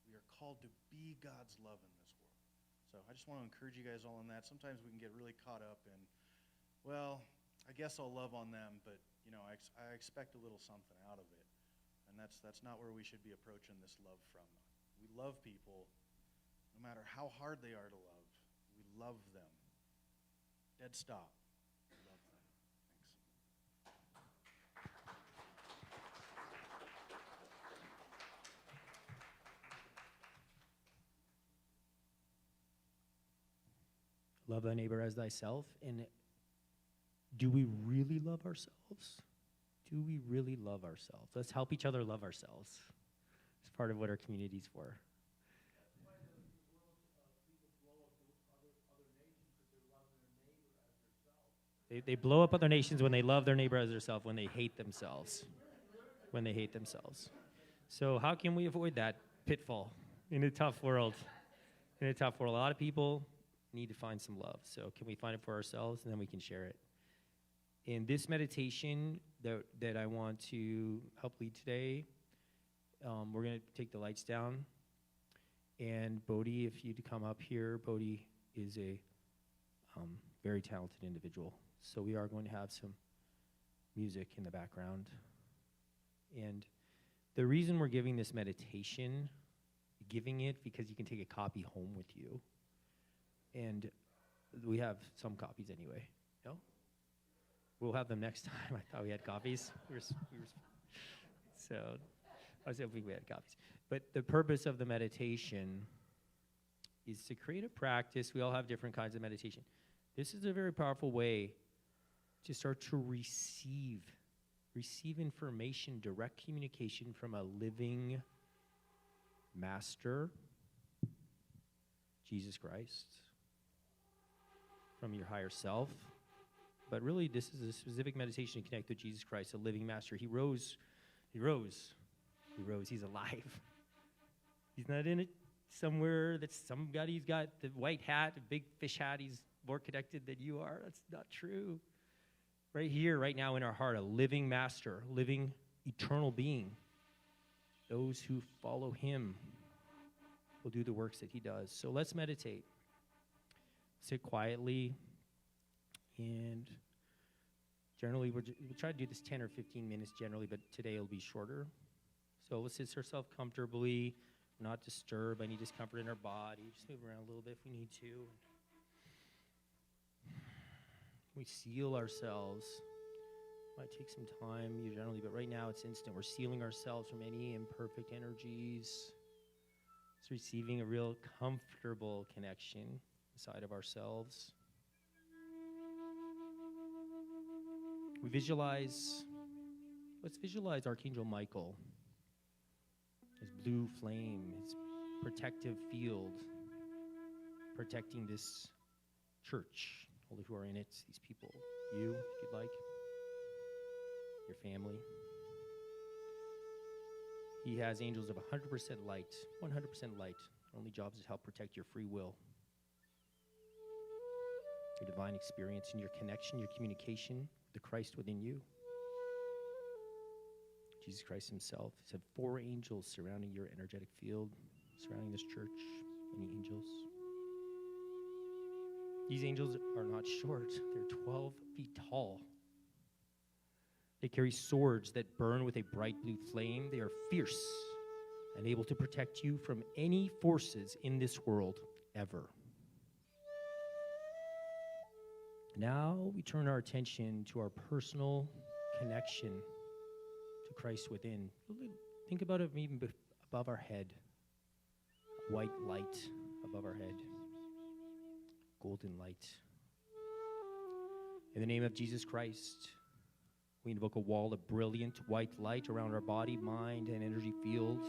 We are called to be God's love in this world. So I just want to encourage you guys all in that. Sometimes we can get really caught up in well, I guess I'll love on them, but you know, I expect a little something out of it. And that's not where we should be approaching this love from. We love people no matter how hard they are to love. We love them. Dead stop. We love them. Love thy neighbor as thyself. And do we really love ourselves? Do we really love ourselves? Let's help each other love ourselves. It's part of what our community's for. They blow up other nations when they love their neighbor as themselves, when they hate themselves. When they hate themselves. So how can we avoid that pitfall in a tough world? In a tough world, a lot of people need to find some love. So can we find it for ourselves, and then we can share it. In this meditation that I want to help lead today, we're going to take the lights down. And Bodhi, if you'd come up here, Bodhi is a very talented individual. So we are going to have some music in the background. And the reason we're giving this meditation, giving it because you can take a copy home with you. And we have some copies anyway. No? We'll have them next time. I thought we had copies. So I was hoping we had copies. But the purpose of the meditation is to create a practice. We all have different kinds of meditation. This is a very powerful way to start to receive information, direct communication from a living master, Jesus Christ, from your higher self. But really, this is a specific meditation to connect with Jesus Christ, a living master. He rose. He's alive. He's not in it somewhere that's somebody's got the white hat, the big fish hat. He's more connected than you are. That's not true. Right here, right now in our heart, a living master, living eternal being. Those who follow him will do the works that he does. So let's meditate. Sit quietly. And generally, we'll try to do this 10 or 15 minutes generally, but today it'll be shorter. So let's sit ourselves comfortably, not disturb any discomfort in our body. Just move around a little bit if we need to. We seal ourselves. Might take some time generally, but right now it's instant. We're sealing ourselves from any imperfect energies. It's receiving a real comfortable connection inside of ourselves. We let's visualize Archangel Michael, his blue flame, his protective field, protecting this church, all who are in it, these people, you, if you'd like, your family. He has angels of 100% light, 100% light. Their only job is to help protect your free will, your divine experience, and your connection, your communication with the Christ within you. Jesus Christ himself said 4 angels surrounding your energetic field, surrounding this church. Many angels. These angels are not short. They're 12 feet tall. They carry swords that burn with a bright blue flame. They are fierce and able to protect you from any forces in this world ever. Now we turn our attention to our personal connection to Christ within. Think about it even above our head. White light above our head. Golden light. In the name of Jesus Christ, we invoke a wall of brilliant white light around our body, mind, and energy field.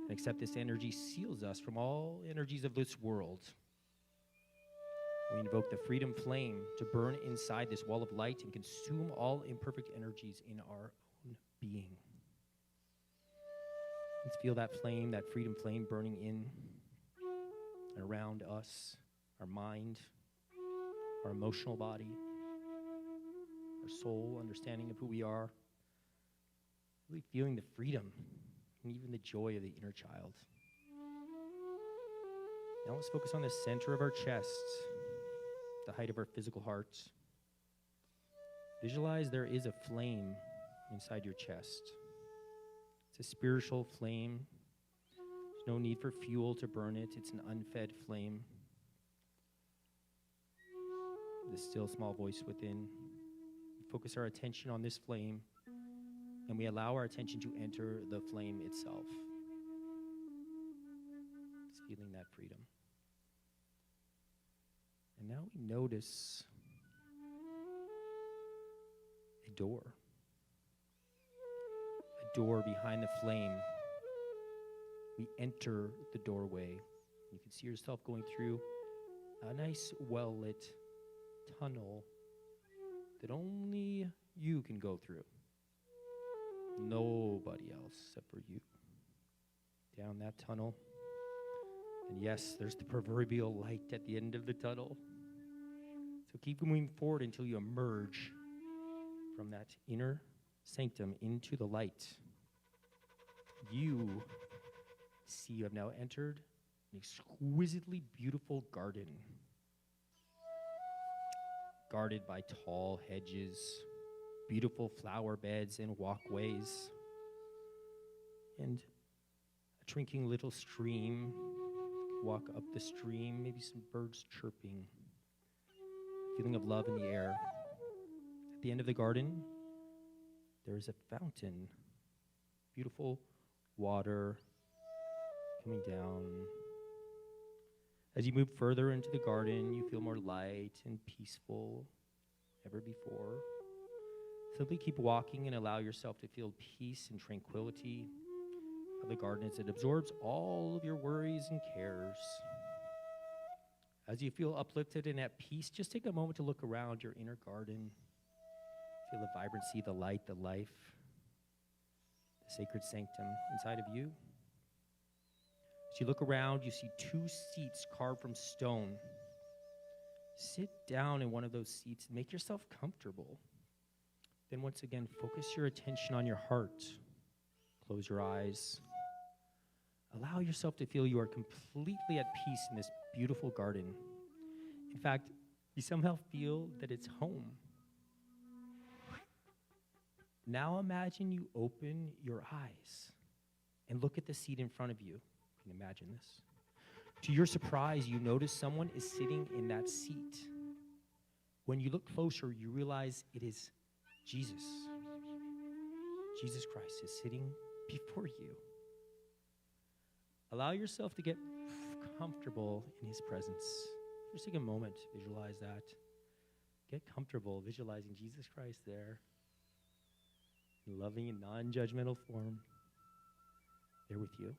And accept this energy seals us from all energies of this world. We invoke the freedom flame to burn inside this wall of light and consume all imperfect energies in our own being. Let's feel that flame, that freedom flame burning in and around us, our mind, our emotional body, our soul, understanding of who we are, really feeling the freedom and even the joy of the inner child. Now let's focus on the center of our chest, the height of our physical heart. Visualize there is a flame inside your chest. It's a spiritual flame. There's no need for fuel to burn it. It's an unfed flame. The still small voice within. We focus our attention on this flame, and we allow our attention to enter the flame itself. It's feeling that freedom. And now we notice a door. A door behind the flame. We enter the doorway. You can see yourself going through a nice, well-lit tunnel that only you can go through. Nobody else except for you. Down that tunnel. And yes, there's the proverbial light at the end of the tunnel. So keep moving forward until you emerge from that inner sanctum into the light. You see you have now entered an exquisitely beautiful garden. Guarded by tall hedges, beautiful flower beds and walkways, and a drinking little stream. Walk up the stream, maybe some birds chirping. Feeling of love in the air. At the end of the garden, there is a fountain. Beautiful water coming down. As you move further into the garden, you feel more light and peaceful than ever before. Simply keep walking and allow yourself to feel peace and tranquility of the garden as it absorbs all of your worries and cares. As you feel uplifted and at peace, just take a moment to look around your inner garden. Feel the vibrancy, the light, the life, the sacred sanctum inside of you. As you look around, you see 2 seats carved from stone. Sit down in one of those seats and make yourself comfortable. Then once again, focus your attention on your heart. Close your eyes. Allow yourself to feel you are completely at peace in this beautiful garden. In fact, you somehow feel that it's home. Now imagine you open your eyes and look at the seat in front of you. You can imagine this. To your surprise, you notice someone is sitting in that seat. When you look closer, you realize it is Jesus. Jesus Christ is sitting before you. Allow yourself to get comfortable in his presence. Just take a moment, visualize that. Get comfortable visualizing Jesus Christ there. In loving and non-judgmental form. There with you.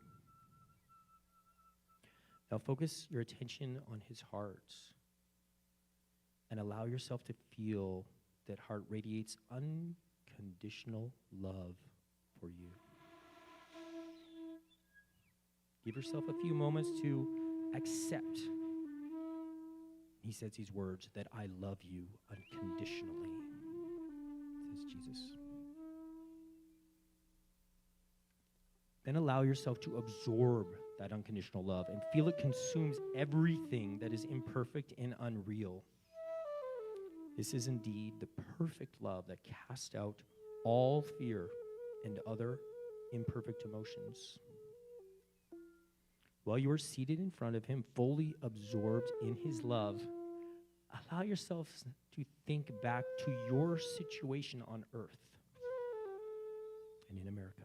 Now focus your attention on his heart. And allow yourself to feel that heart radiates unconditional love for you. Give yourself a few moments to accept. He says these words, that I love you unconditionally, says Jesus. Then allow yourself to absorb that unconditional love and feel it consumes everything that is imperfect and unreal. This is indeed the perfect love that casts out all fear and other imperfect emotions. While you are seated in front of him, fully absorbed in his love, allow yourself to think back to your situation on earth and in America.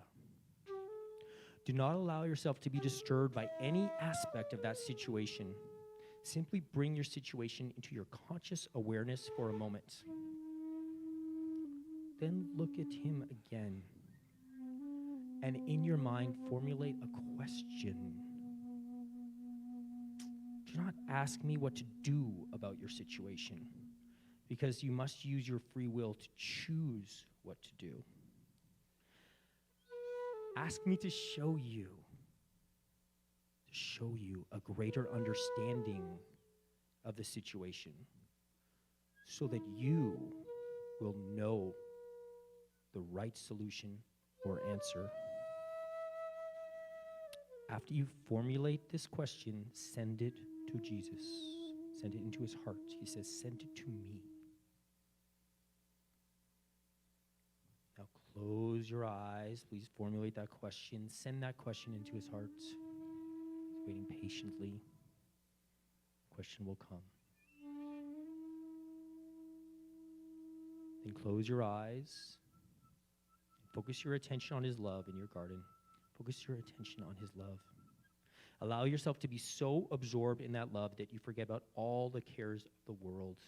Do not allow yourself to be disturbed by any aspect of that situation. Simply bring your situation into your conscious awareness for a moment. Then look at him again. And in your mind, formulate a question. Do not ask me what to do about your situation, because you must use your free will to choose what to do. Ask me to show you a greater understanding of the situation so that you will know the right solution or answer. After you formulate this question, send it to Jesus. Send it into his heart. He says, send it to me. Close your eyes. Please formulate that question. Send that question into his heart. He's waiting patiently. The question will come. Then close your eyes. Focus your attention on his love in your garden. Focus your attention on his love. Allow yourself to be so absorbed in that love that you forget about all the cares of the world.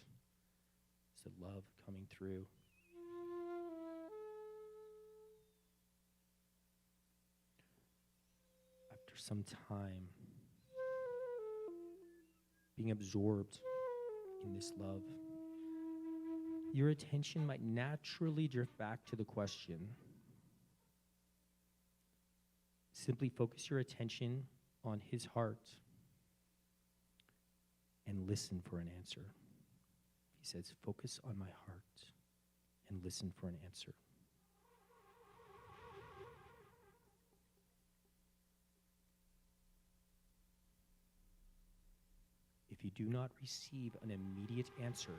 It's the love coming through. After some time, being absorbed in this love, your attention might naturally drift back to the question. Simply focus your attention on his heart and listen for an answer. He says, focus on my heart and listen for an answer. If you do not receive an immediate answer,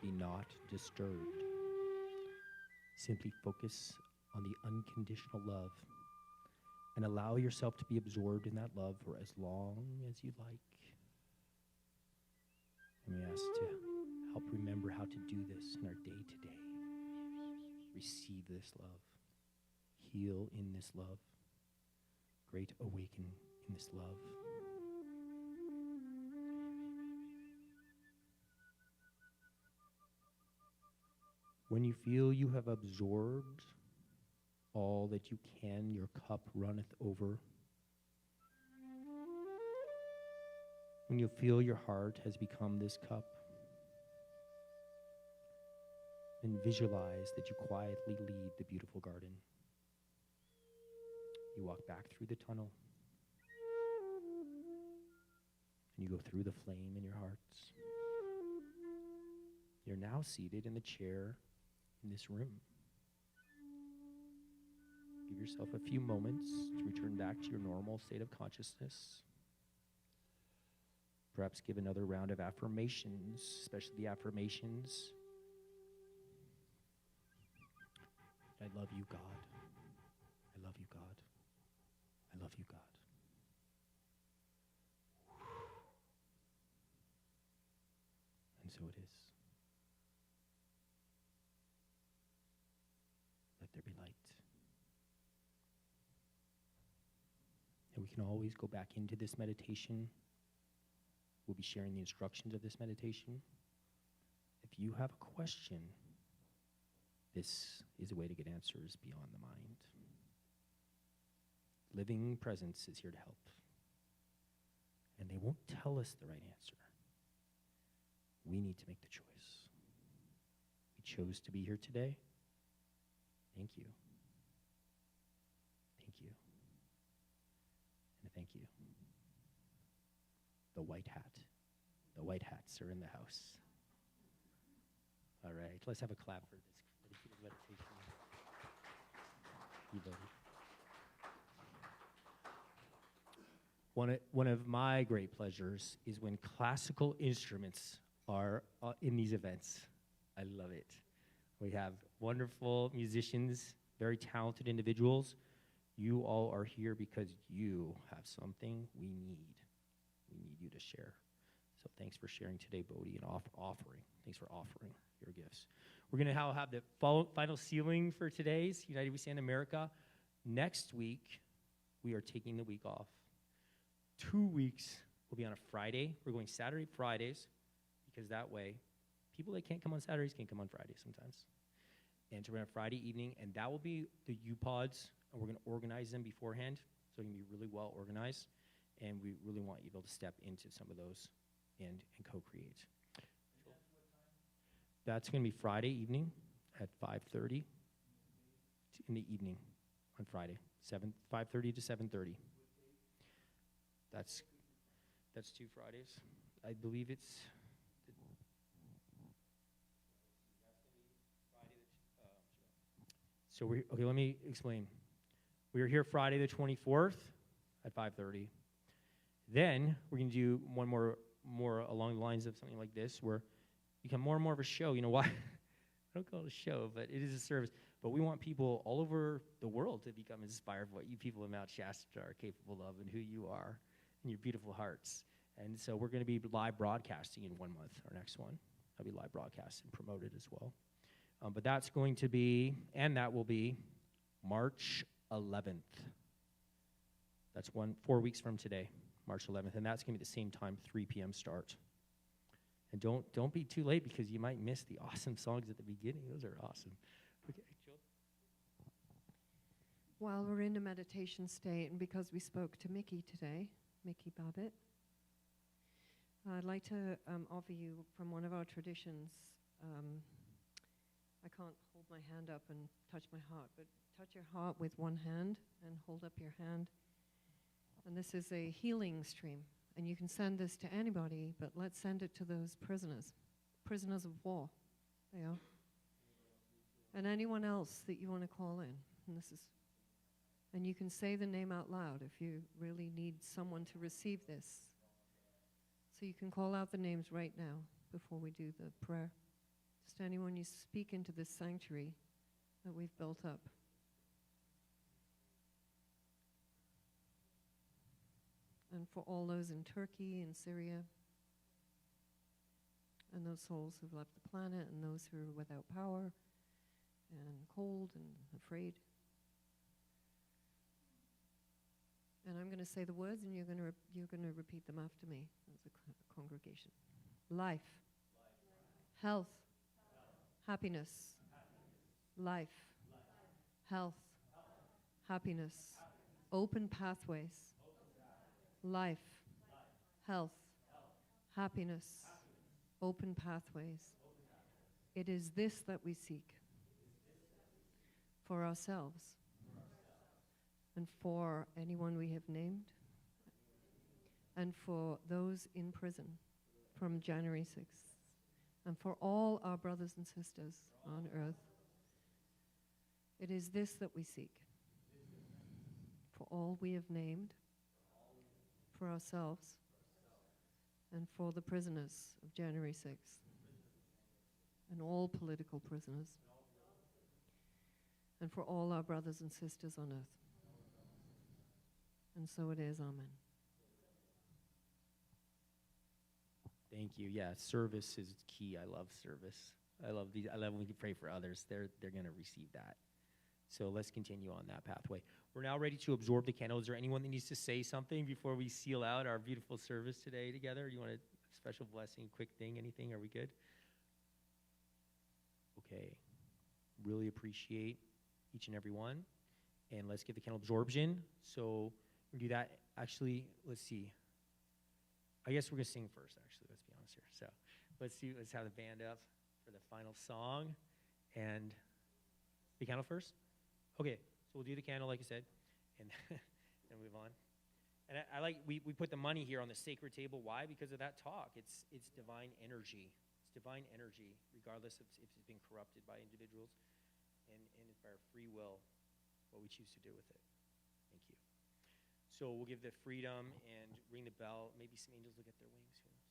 be not disturbed. Simply focus on the unconditional love and allow yourself to be absorbed in that love for as long as you like. And we ask to help remember how to do this in our day-to-day. Receive this love. Heal in this love. Great awaken in this love. When you feel you have absorbed all that you can, your cup runneth over. When you feel your heart has become this cup, then visualize that you quietly lead the beautiful garden. You walk back through the tunnel, and you go through the flame in your hearts. You're now seated in the chair in this room. Give yourself a few moments to return back to your normal state of consciousness. Perhaps give another round of affirmations, especially the affirmations. I love you, God. I love you, God. I love you, God. And so it is. Let there be light. And we can always go back into this meditation. We'll be sharing the instructions of this meditation. If you have a question, this is a way to get answers beyond the mind. Living presence is here to help. And they won't tell us the right answer. We need to make the choice. We chose to be here today. Thank you. Thank you. And thank you. The white hat. The white hats are in the house. All right, let's have a clap for this meditation. You voted. One of my great pleasures is when classical instruments are in these events. I love it. We have wonderful musicians, very talented individuals. You all are here because you have something we need. We need you to share. So thanks for sharing today, Bodhi, and offering. Thanks for offering your gifts. We're going to have the final sealing for today's United We Stand America. Next week, we are taking the week off. 2 weeks will be on a Friday. We're going Saturday, Fridays, because that way, people that can't come on Saturdays can come on Fridays sometimes. And so we're going to have Friday evening, and that will be the U-Pods, and we're going to organize them beforehand, so it can be really well organized, and we really want you to be able to step into some of those and co-create. That's going to be Friday evening at 5:30 in the evening on Friday, 5:30 to 7:30. That's 2 Fridays. I believe it's so okay, let me explain. We are here Friday the 24th at 5:30. Then we're going to do one more along the lines of something like this, where become more and more of a show. You know why? I don't call it a show, but it is a service. But we want people all over the world to become inspired by what you people in Mount Shasta are capable of and who you are and your beautiful hearts. And so we're going to be live broadcasting in 1 month, our next one. That'll be live broadcast and promoted as well. But that's going to be, and that will be March 11th. That's 4 weeks from today, March 11th. And that's going to be the same time, 3 p.m. start. And don't be too late because you might miss the awesome songs at the beginning. Those are awesome. Okay, Jill? While we're in a meditation state, and because we spoke to Micki today, Micki Babbit, I'd like to offer you from one of our traditions. I can't hold my hand up and touch my heart, but touch your heart with one hand and hold up your hand. And this is a healing stream. And you can send this to anybody, but let's send it to those prisoners of war. They are. And anyone else that you want to call in. And you can say the name out loud if you really need someone to receive this. So you can call out the names right now before we do the prayer. Just anyone you speak into this sanctuary that we've built up. And for all those in Turkey and Syria, and those souls who've left the planet, and those who are without power, and cold and afraid. And I'm going to say the words, and you're going to repeat them after me as a congregation. Life, health, happiness. Life, health, happiness. Open pathways. Life, health, happiness, open pathways. It is this that we seek for ourselves and for anyone we have named and for those in prison from January 6th and for all our brothers and sisters on earth. It is this that we seek for all we have named, for ourselves, and for the prisoners of January 6th, and all political prisoners, and for all our brothers and sisters on earth. And so it is, amen. Thank you. Yeah, service is key. I love service. I love when we can pray for others. They're going to receive that. So let's continue on that pathway. We're now ready to absorb the candle. Is there anyone that needs to say something before we seal out our beautiful service today together? You want a special blessing, quick thing, anything? Are we good? Okay. Really appreciate each and every one. And let's get the candle absorption. So we do that. Actually, let's see. I guess we're going to sing first, actually. Let's be honest here. So let's have the band up for the final song. And the candle first? Okay, so we'll do the candle, like I said, and then move on. And I like, we put the money here on the sacred table. Why? Because of that talk. It's divine energy. It's divine energy, regardless of if it's been corrupted by individuals, and it's by our free will, what we choose to do with it. Thank you. So we'll give the freedom and ring the bell. Maybe some angels will get their wings. Who knows?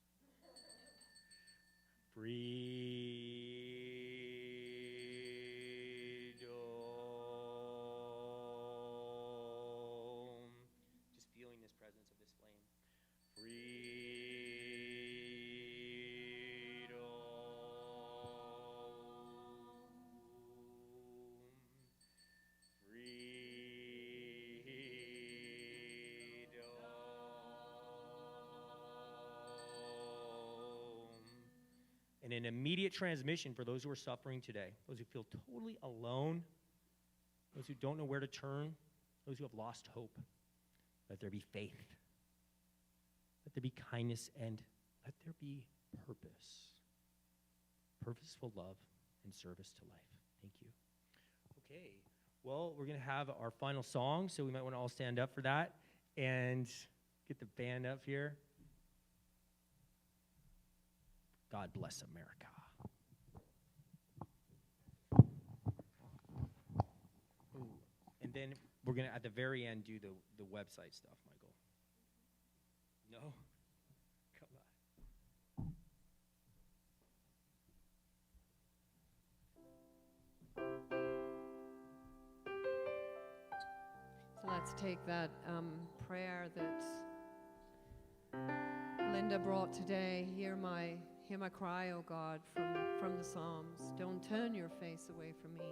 And an immediate transmission for those who are suffering today, those who feel totally alone, those who don't know where to turn, those who have lost hope. Let there be faith. Let there be kindness, and let there be purpose. Purposeful love and service to life. Thank you. Okay, well, we're going to have our final song, so we might want to all stand up for that and get the band up here. God bless America. Ooh. And then we're going to, at the very end, do the website stuff, Michael. No? Come on. Let's take that prayer that Linda brought today. Hear my cry, O God, from the Psalms. Don't turn your face away from me.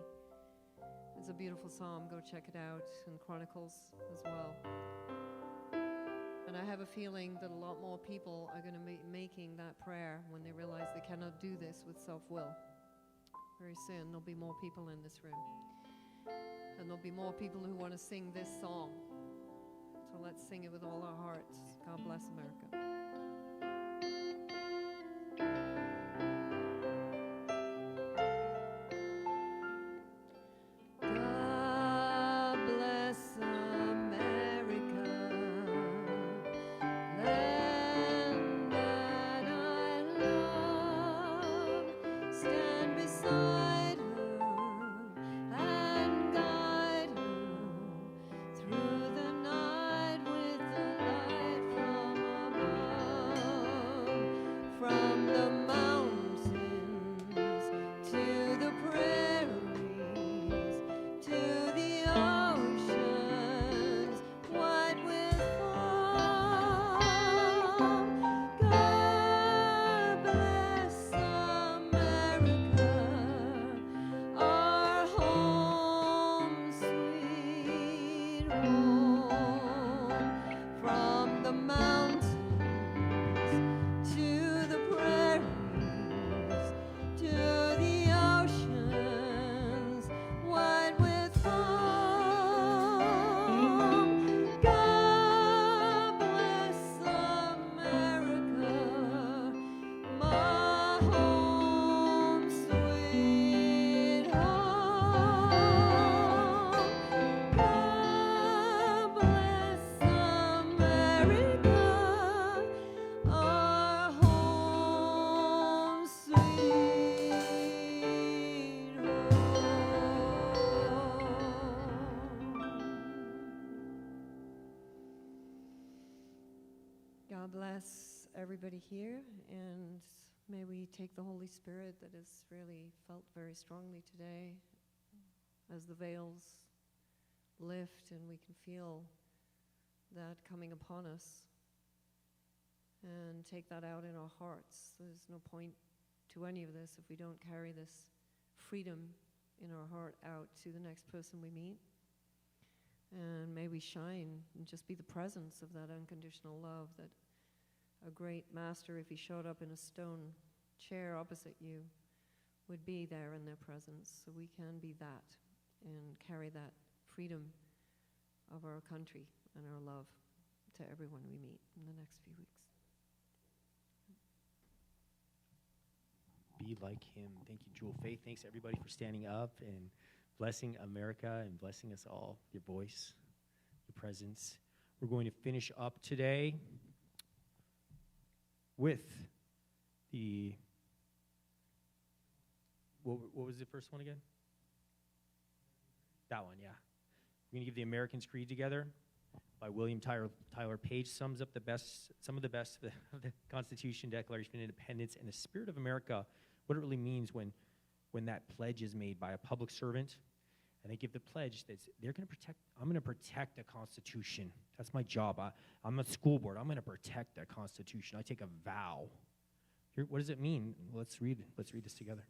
It's a beautiful psalm. Go check it out in Chronicles as well. And I have a feeling that a lot more people are going to be making that prayer when they realize they cannot do this with self-will. Very soon there'll be more people in this room. And there'll be more people who want to sing this song. So let's sing it with all our hearts. God bless America. God bless everybody here, and may we take the Holy Spirit that is really felt very strongly today as the veils lift and we can feel that coming upon us, and take that out in our hearts. There's no point to any of this if we don't carry this freedom in our heart out to the next person we meet. And may we shine and just be the presence of that unconditional love that a great master, if he showed up in a stone chair opposite you, would be there in their presence. So we can be that and carry that freedom of our country and our love to everyone we meet in the next few weeks. Be like him. Thank you, Jewel Faith. Thanks, everybody, for standing up and blessing America and blessing us all. Your voice, your presence. We're going to finish up today with the, what was the first one again? That one, yeah. We're going to give the American's Creed together by William Tyler Page. Sums up some of the best of the Constitution, Declaration of Independence, and the spirit of America, what it really means when that pledge is made by a public servant, and they give the pledge that I'm going to protect the Constitution. That's my job. I'm a school board. I'm going to protect the Constitution. I take a vow. What does it mean? Let's read this together.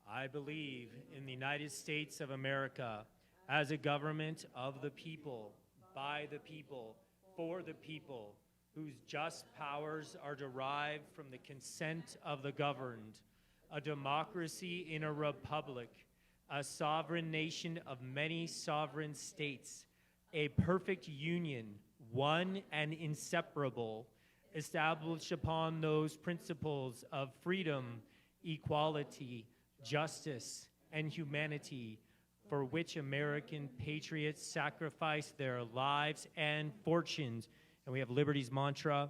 I believe in the United States of America as a government of the people, by the people, for the people, whose just powers are derived from the consent of the governed, a democracy in a republic, a sovereign nation of many sovereign states, a perfect union, one and inseparable, established upon those principles of freedom, equality, justice, and humanity, for which American patriots sacrificed their lives and fortunes. And we have Liberty's mantra,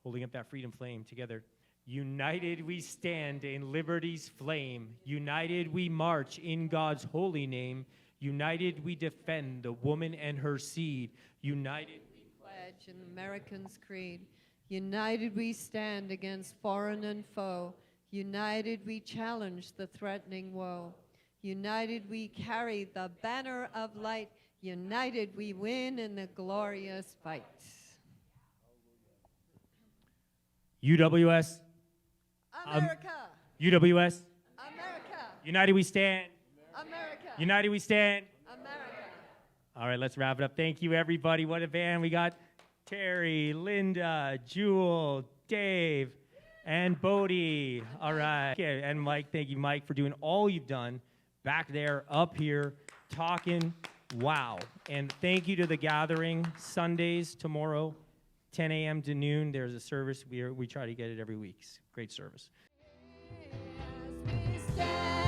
holding up that freedom flame together. United we stand in liberty's flame. United we march in God's holy name. United we defend the woman and her seed. United we pledge in American's Creed. United we stand against foreign and foe. United we challenge the threatening woe. United we carry the banner of light. United we win in the glorious fight. UWS. America. UWS. America. United we stand. America. United we stand. America. All right, let's wrap it up. Thank you, everybody. What a band. We got Terry, Linda, Jewel, Dave, and Bodie. All right. Okay, and Mike, thank you, Mike, for doing all you've done back there, up here, talking. Wow. And thank you to The Gathering. Sundays, tomorrow, 10 a.m. to noon. There's a service. We try to get it every week. Great service. We stand.